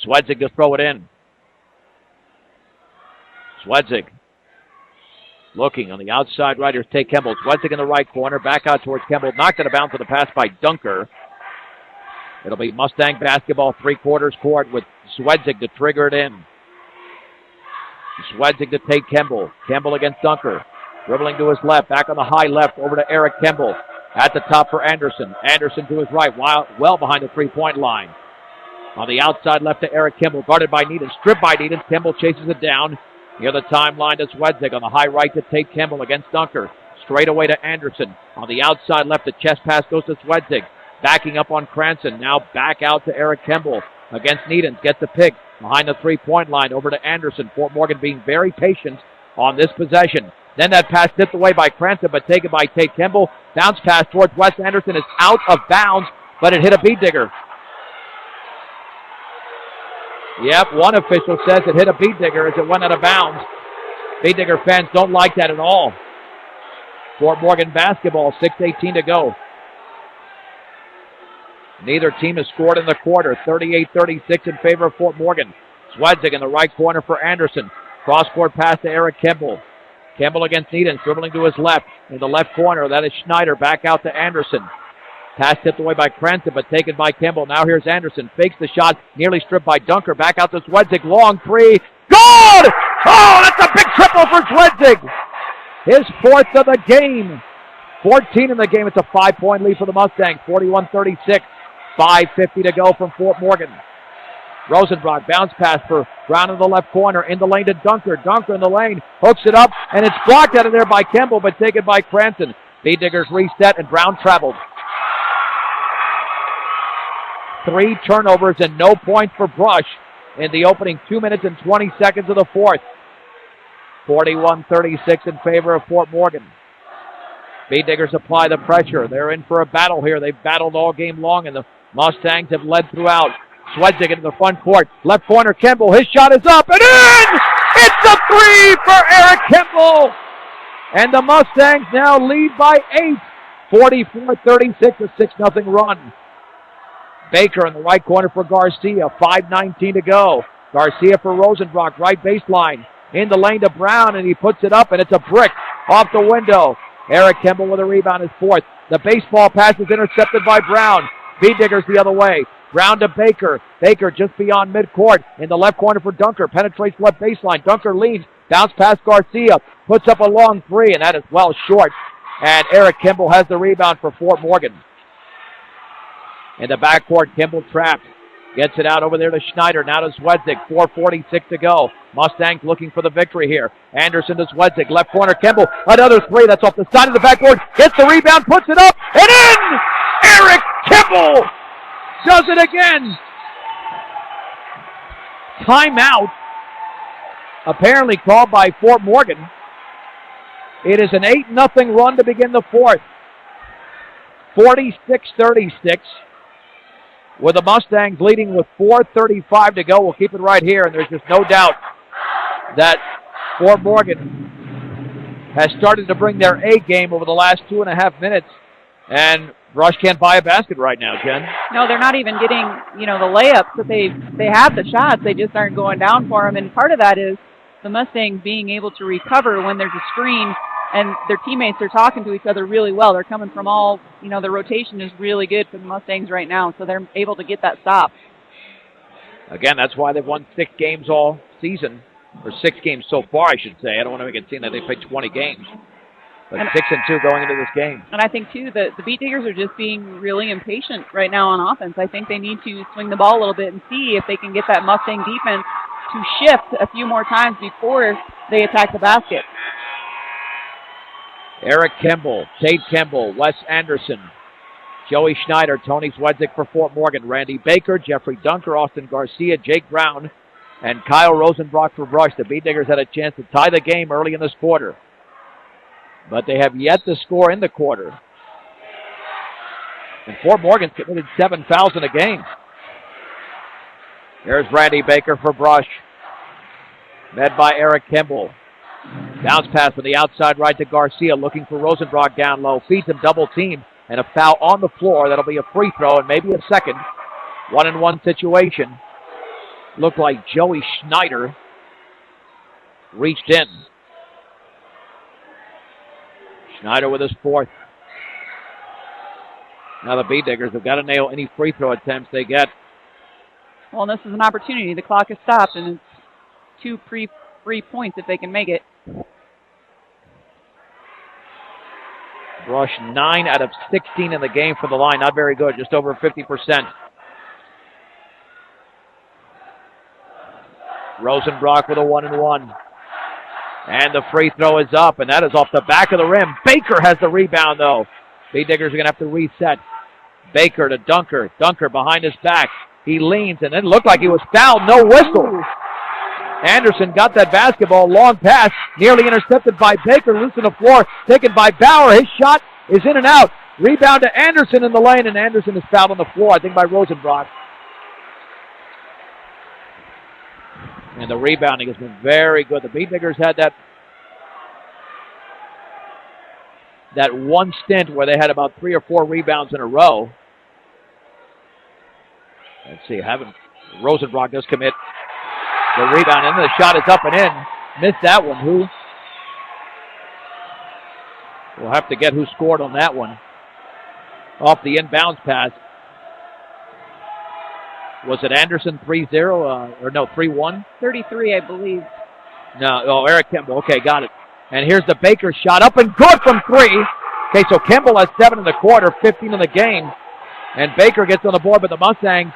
Zwedzig to throw it in. Zwedzig. Looking on the outside right, here's Tate Kemble. Zwedzig in the right corner, back out towards Kemble. Knocked out of bounds with a pass by Dunker. It'll be Mustang basketball, three-quarters court with Swedzig to trigger it in. Swedzig to take Kemble. Kemble against Dunker. Dribbling to his left, back on the high left, over to Eric Kemble. At the top for Anderson. Anderson to his right, well behind the three-point line. On the outside left to Eric Kemble, guarded by Needham, stripped by Needham. Kemble chases it down. Near the timeline to Swedzig. On the high right to take Kemble against Dunker. Straight away to Anderson. On the outside left, the chest pass goes to Swedzig. Backing up on Cranston. Now back out to Eric Kemble against Needham. Gets the pick behind the three-point line over to Anderson. Fort Morgan being very patient on this possession. Then that pass tipped away by Cranston, but taken by Tate Kemble. Bounce pass towards Wes Anderson is out of bounds, but it hit a beat digger. Yep, one official says it hit a beat digger as it went out of bounds. Beat digger fans don't like that at all. Fort Morgan basketball, 6:18 to go. Neither team has scored in the quarter. 38-36 in favor of Fort Morgan. Swedzig in the right corner for Anderson. Cross-court pass to Eric Kemble. Kemble against Needham, dribbling to his left. In the left corner, that is Schneider. Back out to Anderson. Pass tipped away by Cranston, but taken by Kemble. Now here's Anderson. Fakes the shot, nearly stripped by Dunker. Back out to Swedzig. Long three. Good! Oh, that's a big triple for Swedzig. His fourth of the game. 14 in the game. It's a 5-point lead for the Mustangs. 41-36. 5:50 to go from Fort Morgan. Rosenbrock, bounce pass for Brown in the left corner, in the lane to Dunker. Dunker in the lane, hooks it up, and it's blocked out of there by Kemble, but taken by Cranston. Beat diggers reset, and Brown traveled. 3 turnovers and no points for Brush in the opening 2 minutes and 20 seconds of the fourth. 41-36 in favor of Fort Morgan. Beat diggers apply the pressure. They're in for a battle here. They've battled all game long, and the Mustangs have led throughout. Swedzig into the front court. Left corner, Kemble. His shot is up and in! It's a 3 for Eric Kemble! And the Mustangs now lead by 8. 44-36, a 6-0 run. Baker in the right corner for Garcia. 5:19 to go. Garcia for Rosenbrock, right baseline. In the lane to Brown, and he puts it up, and it's a brick off the window. Eric Kemble with a rebound, his fourth. The baseball pass is intercepted by Brown. Beat diggers the other way. Brown to Baker. Baker just beyond midcourt. In the left corner for Dunker. Penetrates left baseline. Dunker leads. Bounce past Garcia. Puts up a long three, and that is well short. And Eric Kemble has the rebound for Fort Morgan. In the backcourt, Kemble trapped. Gets it out over there to Schneider. Now to Swedzig. 4:46 to go. Mustangs looking for the victory here. Anderson to Swedzig. Left corner, Kemble. Another three. That's off the side of the backboard. Gets the rebound. Puts it up. And in! Eric Kemble does it again. Timeout. Apparently called by Fort Morgan. It is an 8-0 run to begin the fourth. 46-36. With the Mustangs leading with 4:35 to go. We'll keep it right here, and there's just no doubt that Fort Morgan has started to bring their A game over the last 2.5 minutes, and Rush can't buy a basket right now, Jen. No, they're not even getting, the layups that they have the shots. They just aren't going down for them, and part of that is the Mustangs being able to recover when there's a screen, and their teammates are talking to each other really well. They're coming from all, the rotation is really good for the Mustangs right now, so they're able to get that stop. Again, that's why they've won 6 games all season, or 6 games so far, I should say. I don't want to make it seem that they played 20 games. But 6-2 going into this game. And I think, too, the Beat Diggers are just being really impatient right now on offense. I think they need to swing the ball a little bit and see if they can get that Mustang defense to shift a few more times before they attack the basket. Eric Kemble, Tate Kemble, Wes Anderson, Joey Schneider, Tony Swedzig for Fort Morgan, Randy Baker, Jeffrey Dunker, Austin Garcia, Jake Brown, and Kyle Rosenbrock for Brush. The Beat Diggers had a chance to tie the game early in this quarter, but they have yet to score in the quarter. And Fort Morgan's committed 7 fouls in a game. There's Randy Baker for Brush, led by Eric Kemble. Bounce pass from the outside right to Garcia, looking for Rosenbrock down low. Feeds him double team, and a foul on the floor. That'll be a free throw and maybe a second. 1-on-1 situation. Looked like Joey Schneider reached in. Schneider with his fourth. Now the Beat Diggers have got to nail any free throw attempts they get. Well, this is an opportunity. The clock is stopped, and it's 2 free points if they can make it. Brush 9 out of 16 in the game for the line. Not very good, just over 50%. Rosenbrock with a 1-and-1. And the free throw is up, and that is off the back of the rim. Baker has the rebound, though. Beat Diggers are going to have to reset. Baker to Dunker. Dunker behind his back. He leans, and it looked like he was fouled. No whistle. Anderson got that basketball. Long pass. Nearly intercepted by Baker. Loose on the floor. Taken by Bauer. His shot is in and out. Rebound to Anderson in the lane, and Anderson is fouled on the floor, I think, by Rosenbrock. And the rebounding has been very good. The Beat Diggers had that one stint where they had about 3 or 4 rebounds in a row. Let's see, Rosenbrock does commit the rebound, and the shot is up and in. Missed that one. We'll have to get who scored on that one. Off the inbounds pass. Was it Anderson 3-0? Or no, 3-1? 33, I believe. No, Eric Kimball. Okay, got it. And here's the Baker shot up and good from 3. Okay, so Kimball has 7 in the quarter, 15 in the game. And Baker gets on the board, but the Mustangs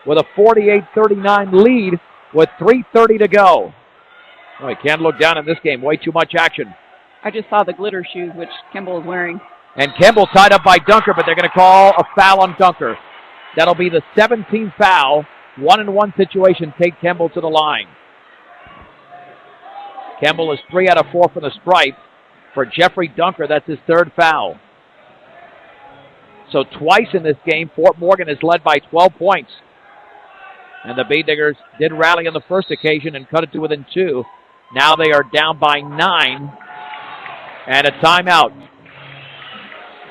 with a 48-39 lead with 3:30 to go. Oh, you can't look down in this game. Way too much action. I just saw the glitter shoes, which Kimball is wearing. And Kimball tied up by Dunker, but they're going to call a foul on Dunker. That'll be the 17th foul. 1-and-1 situation. Take Kimball to the line. Kimball is 3 out of 4 from the stripe. For Jeffrey Dunker, that's his 3rd foul. So twice in this game, Fort Morgan is led by 12 points. And the Beat Diggers did rally on the first occasion and cut it to within 2. Now they are down by 9. And a timeout.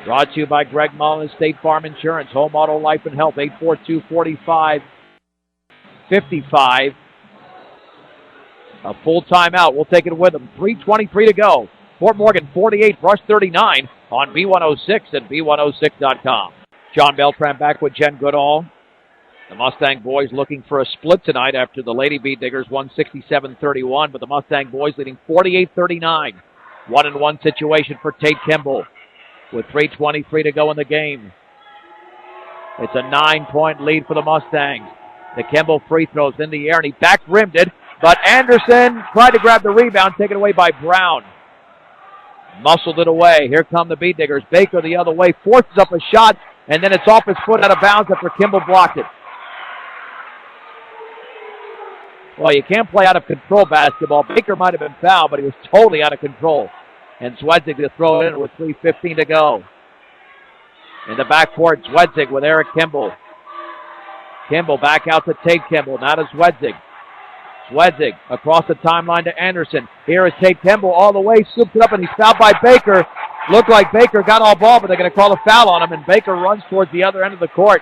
Brought to you by Greg Mullins, State Farm Insurance, Home Auto Life and Health, 842-4555. A full timeout. We'll take it with them. 3:23 to go. Fort Morgan 48, Brush 39 on B106 and B106.com. John Beltran back with Jen Goodall. The Mustang boys looking for a split tonight after the Lady Beat Diggers won 67-31, but the Mustang boys leading 48-39. 1-and-1 situation for Tate Kimball with 3:23 to go in the game. It's a 9-point lead for the Mustangs. The Kimball free throws in the air, and he back-rimmed it, but Anderson tried to grab the rebound, taken away by Brown. Muscled it away. Here come the Beat Diggers. Baker the other way, forces up a shot, and then it's off his foot out of bounds after Kimball blocked it. Well, you can't play out of control basketball. Baker might have been fouled, but he was totally out of control. And Zwedzig to throw it in with 3:15 to go. In the backcourt, Zwedzig with Eric Kimball. Kimball back out to Tate Kimball. Now to Zwedzig. Zwedzig across the timeline to Anderson. Here is Tate Kimball all the way. Scoops it up, and he's fouled by Baker. Looked like Baker got all ball, but they're going to call a foul on him, and Baker runs towards the other end of the court.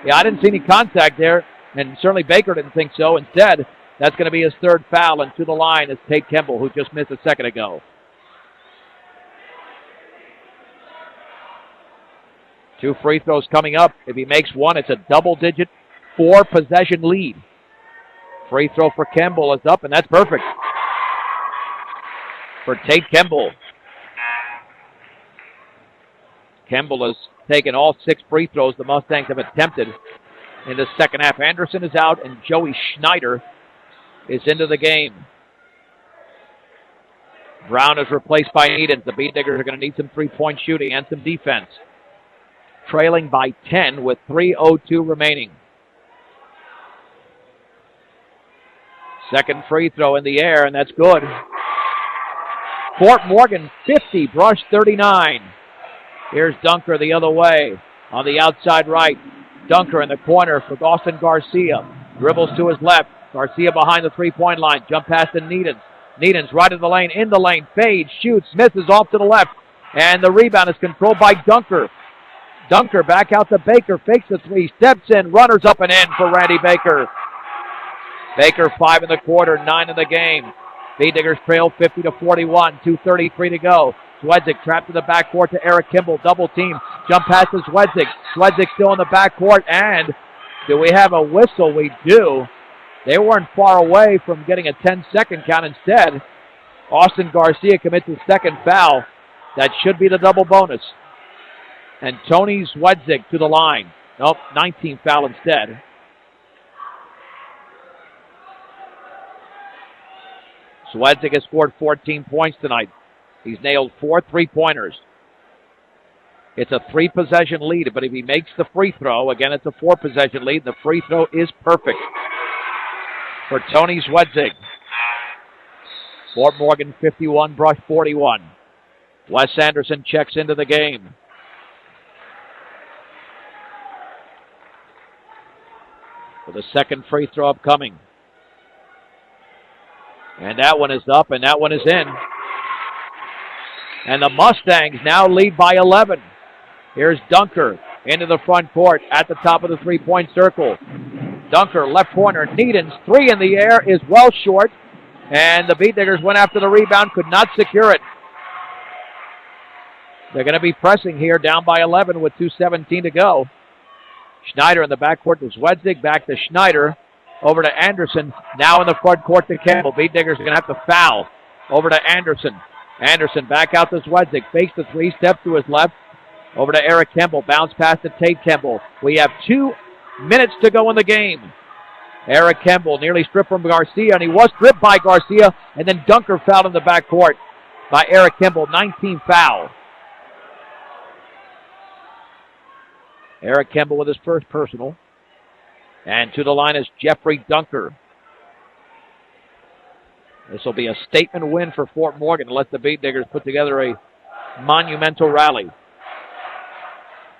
Yeah, I didn't see any contact there, and certainly Baker didn't think so. Instead, that's going to be his 3rd foul, and to the line is Tate Kimball, who just missed a second ago. 2 free throws coming up. If he makes one, it's a double-digit 4-possession lead. Free throw for Kimball is up, and that's perfect for Tate Kimball. Kimball has taken all 6 free throws the Mustangs have attempted in the second half. Anderson is out, and Joey Schneider is into the game. Brown is replaced by Edens. The Beat Diggers are going to need some three-point shooting and some defense. Trailing by 10 with 3:02 remaining. Second free throw in the air, and that's good. Fort Morgan 50, Brush 39. Here's Dunker the other way on the outside right. Dunker in the corner for Austin Garcia. Dribbles to his left. Garcia behind the three-point line. Jump pass to Needens. Needens right in the lane, fades, shoots, misses off to the left. And the rebound is controlled by Dunker. Dunker back out to Baker, fakes the 3, steps in, runners up and in for Randy Baker. Baker 5 in the quarter, 9 in the game. Beat Diggers trail 50-41, 2:33 to go. Swedzik trapped in the backcourt to Eric Kimball. Double team. Jump pass to Swedzik. Swedzik still in the backcourt. And do we have a whistle? We do. They weren't far away from getting a 10-second count. Instead, Austin Garcia commits his second foul. That should be the double bonus. And Tony Swedzik to the line. Nope, 19th foul instead. Swedzik has scored 14 points tonight. He's nailed 4 3-pointers. It's a 3-possession lead, but if he makes the free throw, again, it's a 4-possession lead. The free throw is perfect for Tony Swedzik. Fort Morgan 51, Brush 41. Wes Anderson checks into the game. With a second free throw upcoming. And that one is up, and that one is in. And the Mustangs now lead by 11. Here's Dunker into the front court at the top of the three-point circle. Dunker, left corner, Needens, 3 in the air, is well short. And the Beat Diggers went after the rebound, could not secure it. They're going to be pressing here, down by 11 with 2:17 to go. Schneider in the backcourt to Swedzik, back to Schneider. Over to Anderson, now in the front court to Campbell. Beat Diggers are going to have to foul. Over to Anderson. Anderson back out to Swedzik. Fakes the 3, step to his left. Over to Eric Kimball. Bounce pass to Tate Kimball. We have 2 minutes to go in the game. Eric Kimball nearly stripped from Garcia, and he was stripped by Garcia, and then Dunker fouled in the backcourt by Eric Kimball. 19th foul. Eric Kimball with his first personal. And to the line is Jeffrey Dunker. This will be a statement win for Fort Morgan to let the Beat Diggers put together a monumental rally.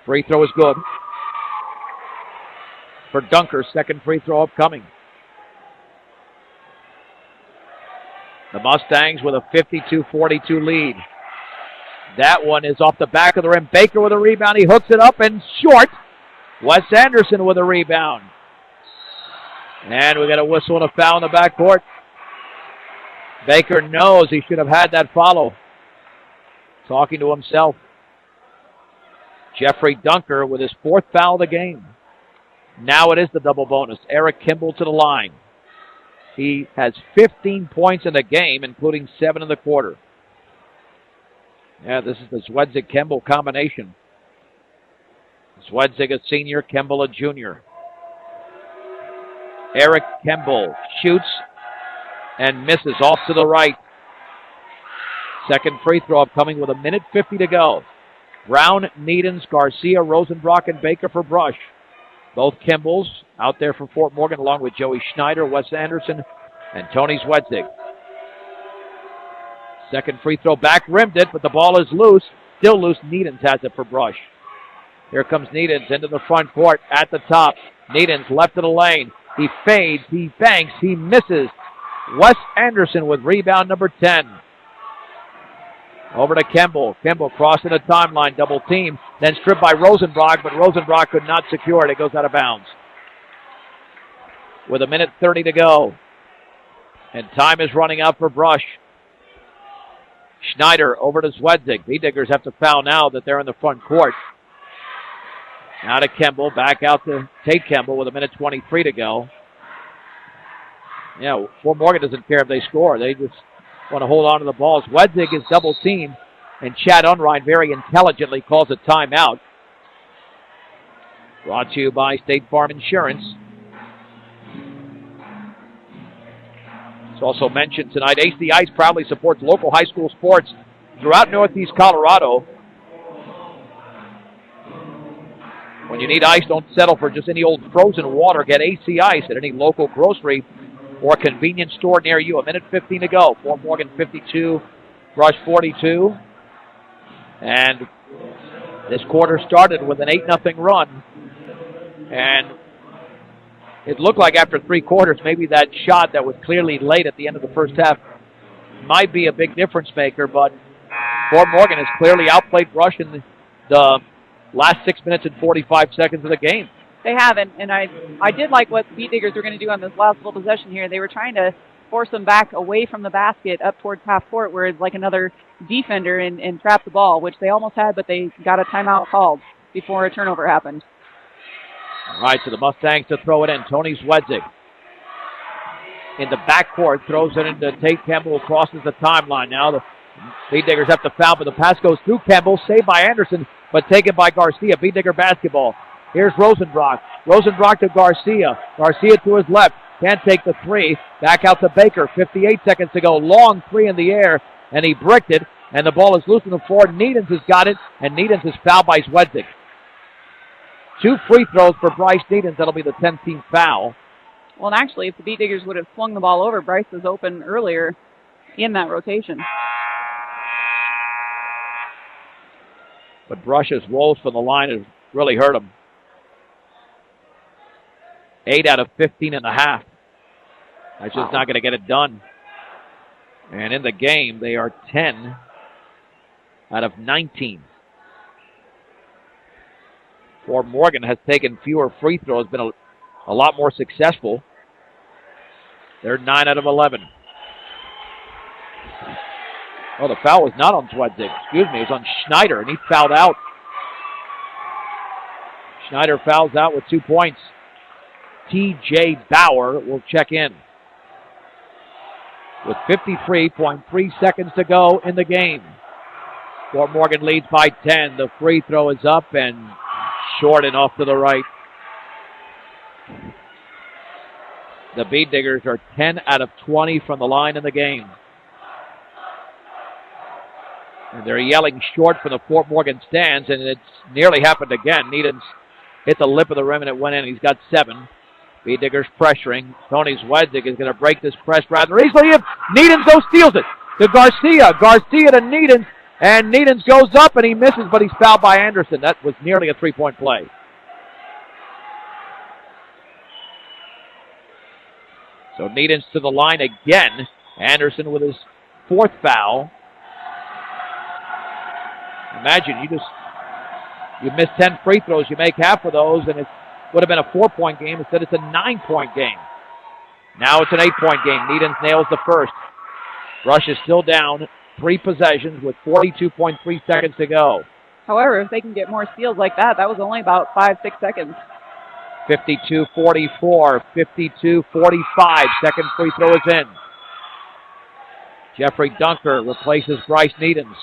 Free throw is good. For Dunker, second free throw upcoming. The Mustangs with a 52-42 lead. That one is off the back of the rim. Baker with a rebound. He hooks it up and short. Wes Anderson with a rebound. And we got a whistle and a foul in the backcourt. Baker knows he should have had that follow. Talking to himself. Jeffrey Dunker with his 4th foul of the game. Now it is the double bonus. Eric Kimball to the line. He has 15 points in the game, including 7 in the quarter. Yeah, this is the Swedzik-Kimball combination. Swedzik a senior, Kimball a junior. Eric Kimball shoots and misses off to the right. Second free throw upcoming with 1:50 to go. Brown, Needens, Garcia, Rosenbrock, and Baker for Brush. Both Kimballs out there for Fort Morgan, along with Joey Schneider, Wes Anderson, and Tony Swedzik. Second free throw back, rimmed it, but the ball is loose. Still loose, Needens has it for Brush. Here comes Needens into the front court at the top. Needens left of the lane. He fades, he banks, he misses. Wes Anderson with rebound number 10. Over to Kimball. Kimball crossing the timeline, double team. Then stripped by Rosenbrock, but Rosenbrock could not secure it. It goes out of bounds. With 1:30 to go. And time is running out for Brush. Schneider over to Swedzik. Beat Diggers have to foul now that they're in the front court. Now to Kimball, back out to Tate Kimball with 1:23 to go. Yeah, Fort Morgan doesn't care if they score. They just want to hold on to the ball. Swedzik is double teamed, and Chad Unrein very intelligently calls a timeout. Brought to you by State Farm Insurance. It's also mentioned tonight, AC Ice proudly supports local high school sports throughout Northeast Colorado. When you need ice, don't settle for just any old frozen water. Get AC Ice at any local grocery or convenience store near you. 1:15 to go. Fort Morgan 52, Brush 42. And this quarter started with an 8-0 run. And it looked like after 3 quarters, maybe that shot that was clearly late at the end of the first half might be a big difference maker. But Fort Morgan has clearly outplayed Brush in the last 6 minutes and 45 seconds of the game. They haven't, and I did like what the Beat Diggers were going to do on this last little possession here. They were trying to force them back away from the basket up towards half court where it's like another defender and trap the ball, which they almost had, but they got a timeout called before a turnover happened. All right, so the Mustangs to throw it in. Tony Zwedzig in the backcourt throws it into Tate Campbell, crosses the timeline. Now the Beat Diggers have to foul, but the pass goes through Campbell, saved by Anderson, but taken by Garcia. Beat Digger basketball. Here's Rosenbrock. Rosenbrock to Garcia. Garcia to his left. Can't take the three. Back out to Baker. 58 seconds to go. Long three in the air, and he bricked it, and the ball is loose on the floor. Needens has got it, and Needens is fouled by Zwedzig. 2 free throws for Bryce Needens. That'll be the 10th team foul. Well, and actually, if the Beat Diggers would have swung the ball over, Bryce was open earlier in that rotation. But Brush's rolls from the line has really hurt him. 8 out of 15 and a half. That's just not going to get it done. And in the game, they are 10 out of 19. Fort Morgan has taken fewer free throws, been a lot more successful. They're 9 out of 11. Oh, the foul was not on Zwedzig. Excuse me, it was on Schneider, and he fouled out. Schneider fouls out with 2 points. T.J. Bauer will check in with 53.3 seconds to go in the game. Fort Morgan leads by 10. The free throw is up and short and off to the right. The Beat Diggers are 10 out of 20 from the line in the game. And they're yelling short from the Fort Morgan stands, and it's nearly happened again. Needens hit the lip of the rim, and it went in. He's got 7. Beat Diggers pressuring. Tony Zwedzig is going to break this press rather easily. Needens goes, steals it to Garcia. Garcia to Needens, and Needens goes up, and he misses, but he's fouled by Anderson. That was nearly a 3-point play. So Needens to the line again. Anderson with his 4th foul. Imagine you miss 10 free throws, you make half of those, and it would have been a 4-point game. Instead, it's a 9-point game. Now it's an 8-point game. Needens nails the first. Rush is still down 3 possessions with 42.3 seconds to go. However, if they can get more steals like that, that was only about 5-6 seconds. 52-44, 52-45. Second free throw is in. Jeffrey Dunker replaces Bryce Needens.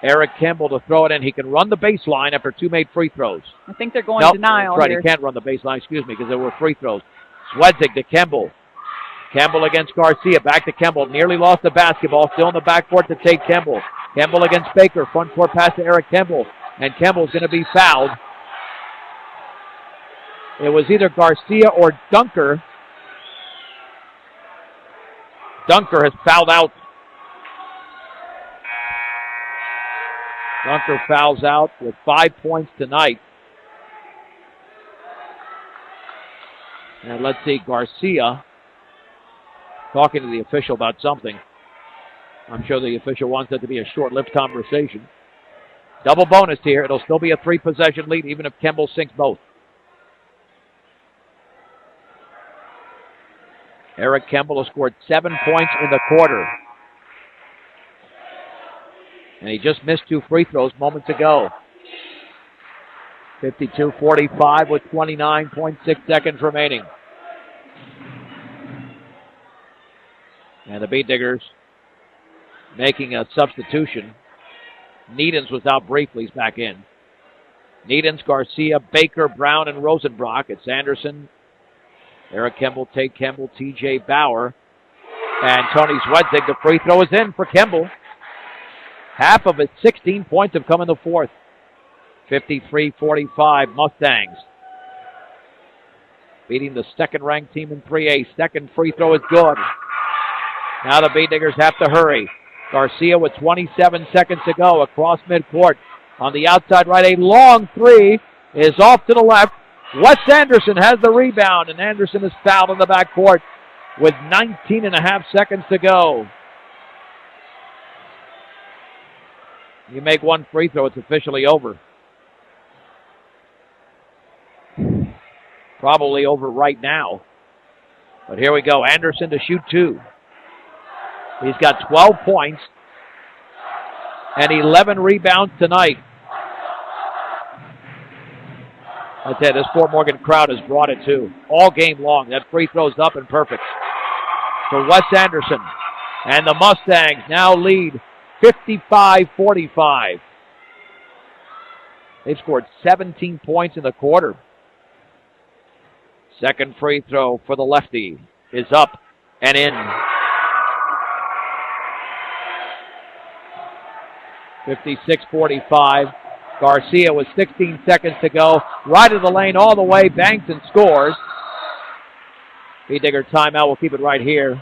Eric Campbell to throw it in. He can run the baseline after 2 made free throws. I think they're going denial that's right. here. He can't run the baseline, because there were free throws. Zwedzig to Campbell. Campbell against Garcia. Back to Campbell. Nearly lost the basketball. Still in the backcourt to Tate Campbell. Campbell against Baker. Front court pass to Eric Campbell. And Campbell's going to be fouled. It was either Garcia or Dunker. Dunker has fouled out. Dunker fouls out with 5 points tonight. And let's see, Garcia talking to the official about something. I'm sure the official wants it to be a short-lived conversation. Double bonus here. It'll still be a 3-possession lead, even if Campbell sinks both. Eric Campbell has scored 7 points in the quarter. And he just missed 2 free throws moments ago. 52-45 with 29.6 seconds remaining. And the Beat Diggers making a substitution. Needens was out briefly. He's back in. Needens, Garcia, Baker, Brown, and Rosenbrock. It's Anderson, Eric Campbell, Tate Campbell, T.J. Bauer, and Tony Zwedzig. The free throw is in for Campbell. Half of his 16 points have come in the fourth. 53-45 Mustangs. Beating the second-ranked team in 3A. Second free throw is good. Now the Beat Diggers have to hurry. Garcia with 27 seconds to go across midcourt. On the outside right, a long three is off to the left. Wes Anderson has the rebound, and Anderson is fouled in the backcourt with 19 and a half seconds to go. You make 1 free throw, it's officially over. Probably over right now. But here we go. Anderson to shoot 2. He's got 12 points and 11 rebounds tonight. I tell you, this Fort Morgan crowd has brought it too. All game long. That free throw's up and perfect. For Wes Anderson. And the Mustangs now lead 55-45. They've scored 17 points in the quarter. Second free throw for the lefty is up and in. 56-45. Garcia with 16 seconds to go. Right of the lane all the way. Banks and scores. Digger timeout. We'll keep it right here.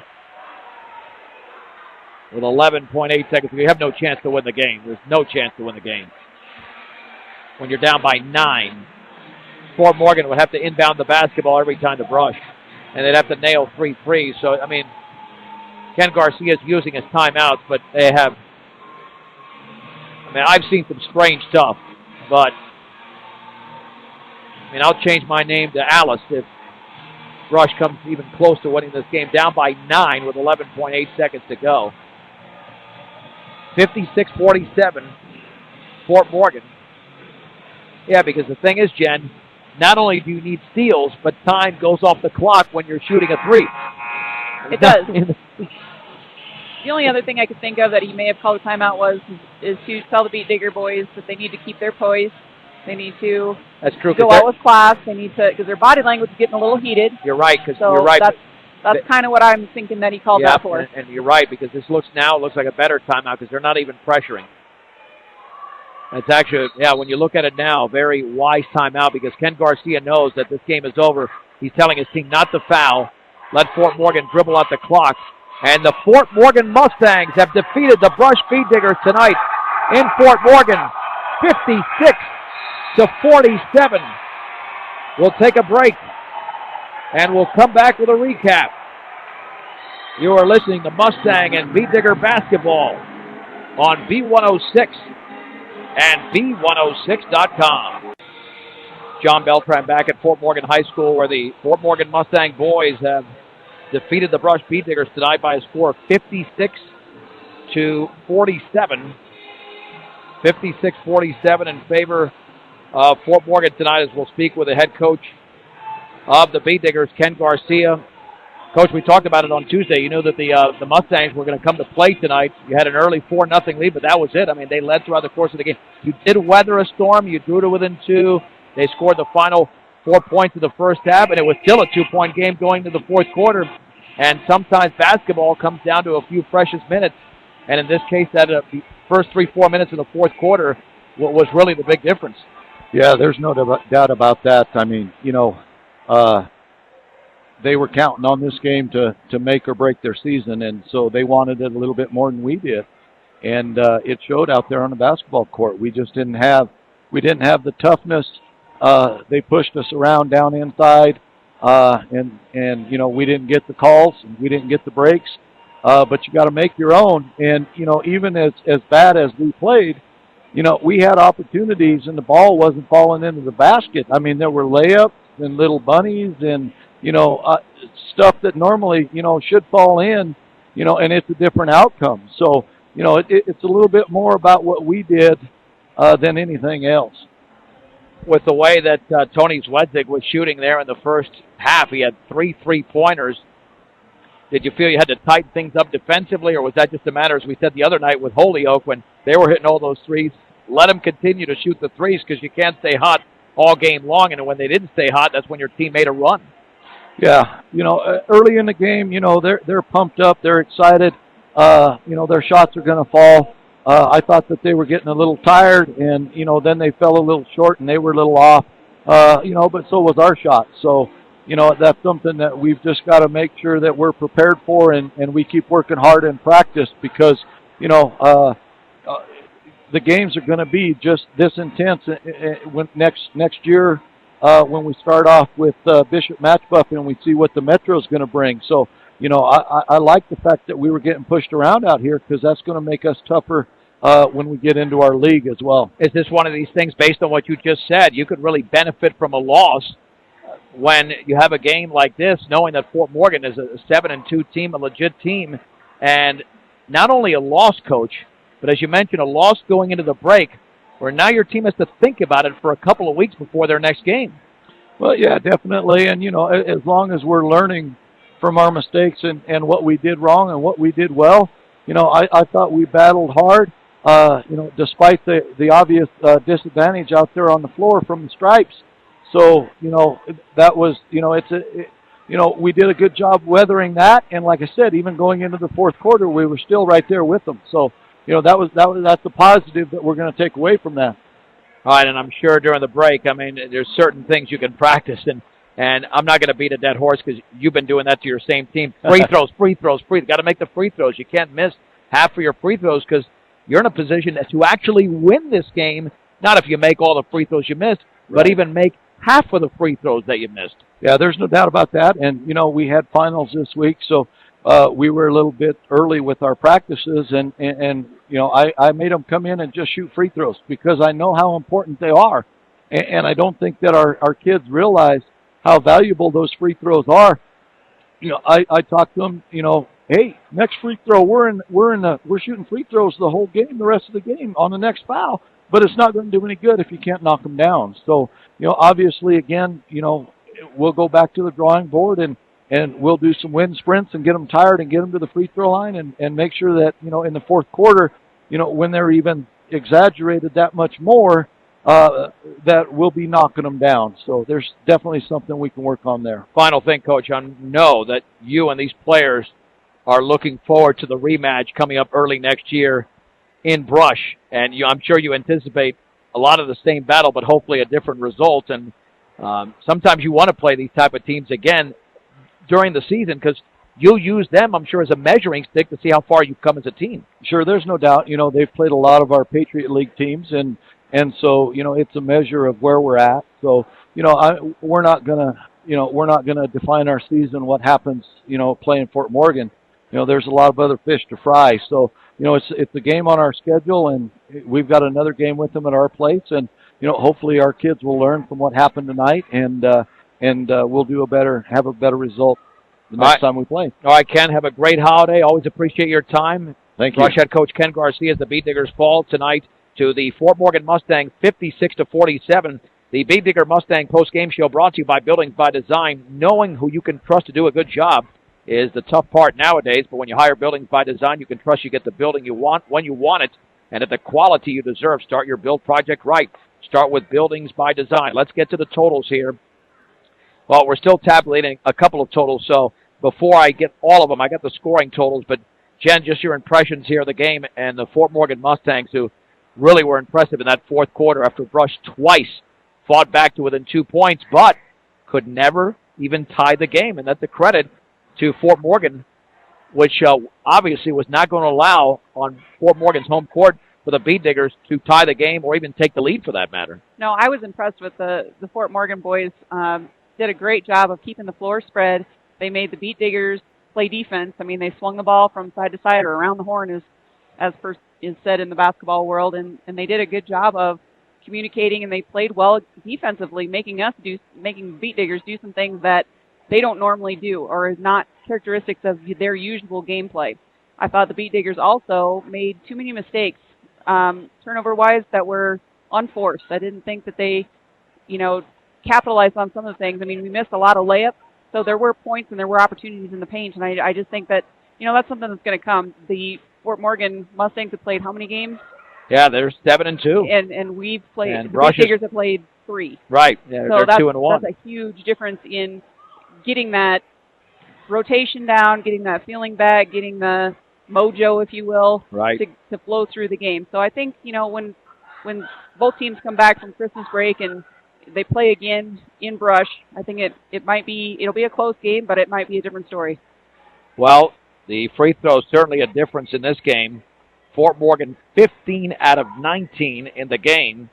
With 11.8 seconds. We have no chance to win the game. There's no chance to win the game. When you're down by 9, Fort Morgan would have to inbound the basketball every time to brush. And they'd have to nail 3 threes. So, I mean, Ken Garcia is using his timeouts, but they have... I mean, I've seen some strange stuff, but... I mean, I'll change my name to Alice if Brush comes even close to winning this game. Down by 9 with 11.8 seconds to go. 56-47, Fort Morgan. Yeah, because the thing is, Jen, not only do you need steals, but time goes off the clock when you're shooting a 3. It does. The only other thing I could think of that he may have called a timeout is to tell the Beat Digger boys that they need to keep their poise. They need to That's true, go out with class. They need to, because their body language is getting a little heated. You're right, because so you're right. That's kind of what I'm thinking that he called that for. And you're right, because this looks like a better timeout because they're not even pressuring. It's actually, when you look at it now, very wise timeout because Ken Garcia knows that this game is over. He's telling his team not to foul. Let Fort Morgan dribble out the clock. And the Fort Morgan Mustangs have defeated the Brush Beat Diggers tonight in Fort Morgan, 56-47. We'll take a break, and we'll come back with a recap. You are listening to Mustang and Beat Digger basketball on B106 and B106.com. John Beltran back at Fort Morgan High School, where the Fort Morgan Mustang boys have defeated the Brush Beat Diggers tonight by a score of 56-47. 56-47 in favor of Fort Morgan tonight, as we'll speak with the head coach of the Beat Diggers, Ken Garcia. Coach, we talked about it on Tuesday. You knew that the Mustangs were going to come to play tonight. You had an early 4-0 lead, but that was it. I mean, they led throughout the course of the game. You did weather a storm. You drew to within 2. They scored the final 4 points in the first half, and it was still a 2-point game going to the fourth quarter. And sometimes basketball comes down to a few precious minutes. And in this case, that the first 3-4 minutes of the fourth quarter was really the big difference. Yeah, there's no doubt about that. I mean, they were counting on this game to make or break their season, and so they wanted it a little bit more than we did. And it showed out there on the basketball court. We just didn't have the toughness. They pushed us around down inside, and we didn't get the calls and we didn't get the breaks. But you got to make your own. And even as bad as we played, we had opportunities and the ball wasn't falling into the basket. I mean, there were layups and little bunnies and stuff that normally should fall in, and it's a different outcome. So it's a little bit more about what we did than anything else. With the way that Tony Zwedzig was shooting there in the first half, he had 3 3-pointers. Did you feel you had to tighten things up defensively, or was that just a matter, as we said the other night with Holyoke, when they were hitting all those threes, let them continue to shoot the threes because you can't stay hot all game long, and when they didn't stay hot, that's when your team made a run. Yeah, early in the game, they're pumped up, they're excited, their shots are going to fall. I thought that they were getting a little tired, and, then they fell a little short and they were a little off, but so was our shot. So, that's something that we've just got to make sure that we're prepared for, and we keep working hard in practice because, the games are going to be just this intense when next year when we start off with Bishop Matchbuff and we see what the Metro's going to bring. So, I like the fact that we were getting pushed around out here because that's going to make us tougher when we get into our league as well. Is this one of these things, based on what you just said, you could really benefit from a loss when you have a game like this, knowing that Fort Morgan is a 7-2 team, a legit team, and not only a loss, Coach, but as you mentioned, a loss going into the break, where now your team has to think about it for a couple of weeks before their next game. Well, yeah, definitely. And, as long as we're learning from our mistakes and what we did wrong and what we did well, I thought we battled hard, despite the obvious disadvantage out there on the floor from the Stripes. So, that was, we did a good job weathering that. And like I said, even going into the fourth quarter, we were still right there with them. So, that's the positive that we're going to take away from that. All right, and I'm sure during the break, there's certain things you can practice, and I'm not going to beat a dead horse because you've been doing that to your same team. Free throws. Got to make the free throws. You can't miss half of your free throws because you're in a position to actually win this game, not if you make all the free throws you missed, but even make half of the free throws that you missed. Yeah, there's no doubt about that. And, we had finals this week, so we were a little bit early with our practices, and I made them come in and just shoot free throws because I know how important they are. And I don't think that our kids realize how valuable those free throws are. I talk to them, hey, next free throw, we're shooting free throws the whole game, the rest of the game on the next foul, but it's not going to do any good if you can't knock them down. So, obviously, again, we'll go back to the drawing board and we'll do some wind sprints and get them tired and get them to the free throw line and make sure that, in the fourth quarter, when they're even exaggerated that much more, that we'll be knocking them down. So there's definitely something we can work on there. Final thing, Coach, I know that you and these players are looking forward to the rematch coming up early next year in Brush, and I'm sure you anticipate a lot of the same battle, but hopefully a different result. And sometimes you want to play these type of teams again during the season because you'll use them, I'm sure, as a measuring stick to see how far you've come as a team. Sure, there's no doubt. They've played a lot of our Patriot League teams, and so it's a measure of where we're at. So we're not gonna define our season what happens playing Fort Morgan. There's a lot of other fish to fry. So it's a game on our schedule, and we've got another game with them at our place, and hopefully our kids will learn from what happened tonight, and we'll have a better result the next time we play. All right, Ken, have a great holiday. Always appreciate your time. Thank you. Brush head coach Ken Garcia as the Beet Diggers fall tonight to the Fort Morgan Mustangs 56-47. The Beet Digger Mustang post-game show brought to you by Buildings by Design. Knowing who you can trust to do a good job is the tough part nowadays, but when you hire Buildings by Design, you can trust you get the building you want when you want it and at the quality you deserve. Start your build project right. Start with Buildings by Design. Let's get to the totals here. Well, we're still tabulating a couple of totals, so before I get all of them, I got the scoring totals, but Jen, just your impressions here of the game and the Fort Morgan Mustangs, who really were impressive in that fourth quarter after Brush twice fought back to within 2 points, but could never even tie the game, and that's a credit to Fort Morgan, which obviously was not going to allow on Fort Morgan's home court for the Beet Diggers to tie the game or even take the lead for that matter. No, I was impressed with the Fort Morgan boys. Did a great job of keeping the floor spread. They made the Beet Diggers play defense. They swung the ball from side to side or around the horn, as is said in the basketball world, and they did a good job of communicating, and they played well defensively, making Beet Diggers do some things that they don't normally do or is not characteristics of their usual gameplay. I thought the Beet Diggers also made too many mistakes, turnover-wise, that were unforced. I didn't think that they, capitalized on some of the things. We missed a lot of layups, so there were points and there were opportunities in the paint, and I just think that, that's something that's going to come. The Fort Morgan Mustangs have played how many games? Yeah, they're 7-2. And we've played, and the Beet Diggers have played 3. Right, yeah, so they're 2-1. That's a huge difference in getting that rotation down, getting that feeling back, getting the mojo, if you will, right, to flow through the game. So I think, when both teams come back from Christmas break and they play again in Brush, I think it'll be a close game, but it might be a different story. Well, the free throw is certainly a difference in this game. Fort Morgan 15 out of 19 in the game,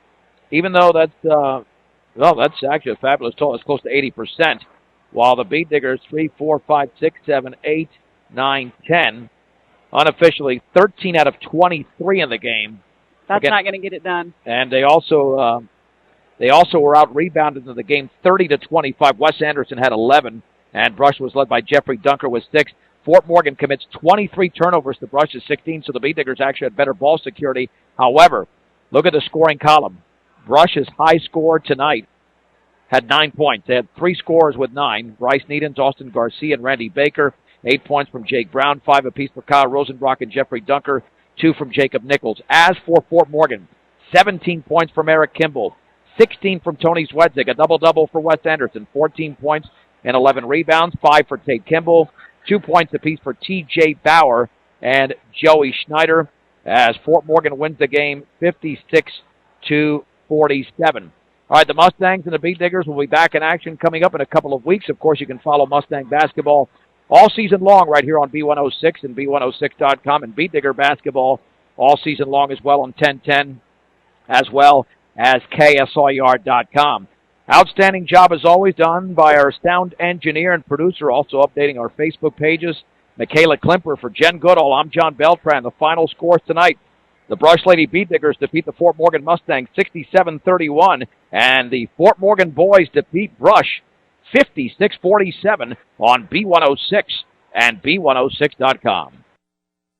even though that's actually a fabulous total. It's close to 80%. While the Beet Diggers 3, 4, 5, 6, 7, 8, 9, 10, unofficially 13 out of 23 in the game. That's not going to get it done. And they also They also were out-rebounded in the game 30-25. Wes Anderson had 11, and Brush was led by Jeffrey Dunker with 6. Fort Morgan commits 23 turnovers to Brush's 16, so the Beat Diggers actually had better ball security. However, look at the scoring column. Brush's high score tonight had 9 points. They had 3 scorers with 9. Bryce Needens, Austin Garcia, and Randy Baker. 8 points from Jake Brown, 5 apiece for Kyle Rosenbrock and Jeffrey Dunker, 2 from Jacob Nichols. As for Fort Morgan, 17 points from Eric Kimball, 16 from Tony Swedzig, a double-double for Wes Anderson, 14 points and 11 rebounds, 5 for Tate Kimball, 2 points apiece for T.J. Bauer and Joey Schneider, as Fort Morgan wins the game 56-47. All right, the Mustangs and the Beat Diggers will be back in action coming up in a couple of weeks. Of course, you can follow Mustang basketball all season long right here on B106 and B106.com, and Beat Digger basketball all season long as well on 1010, as well as KSIR.com. Outstanding job as always done by our sound engineer and producer, also updating our Facebook pages, Michaela Klimper. For Jen Goodall, I'm John Beltran. The final scores tonight: the Brush Lady Beat Diggers defeat the Fort Morgan Mustangs 67-31, and the Fort Morgan boys defeat Brush 56-47 on B106 and B106.com.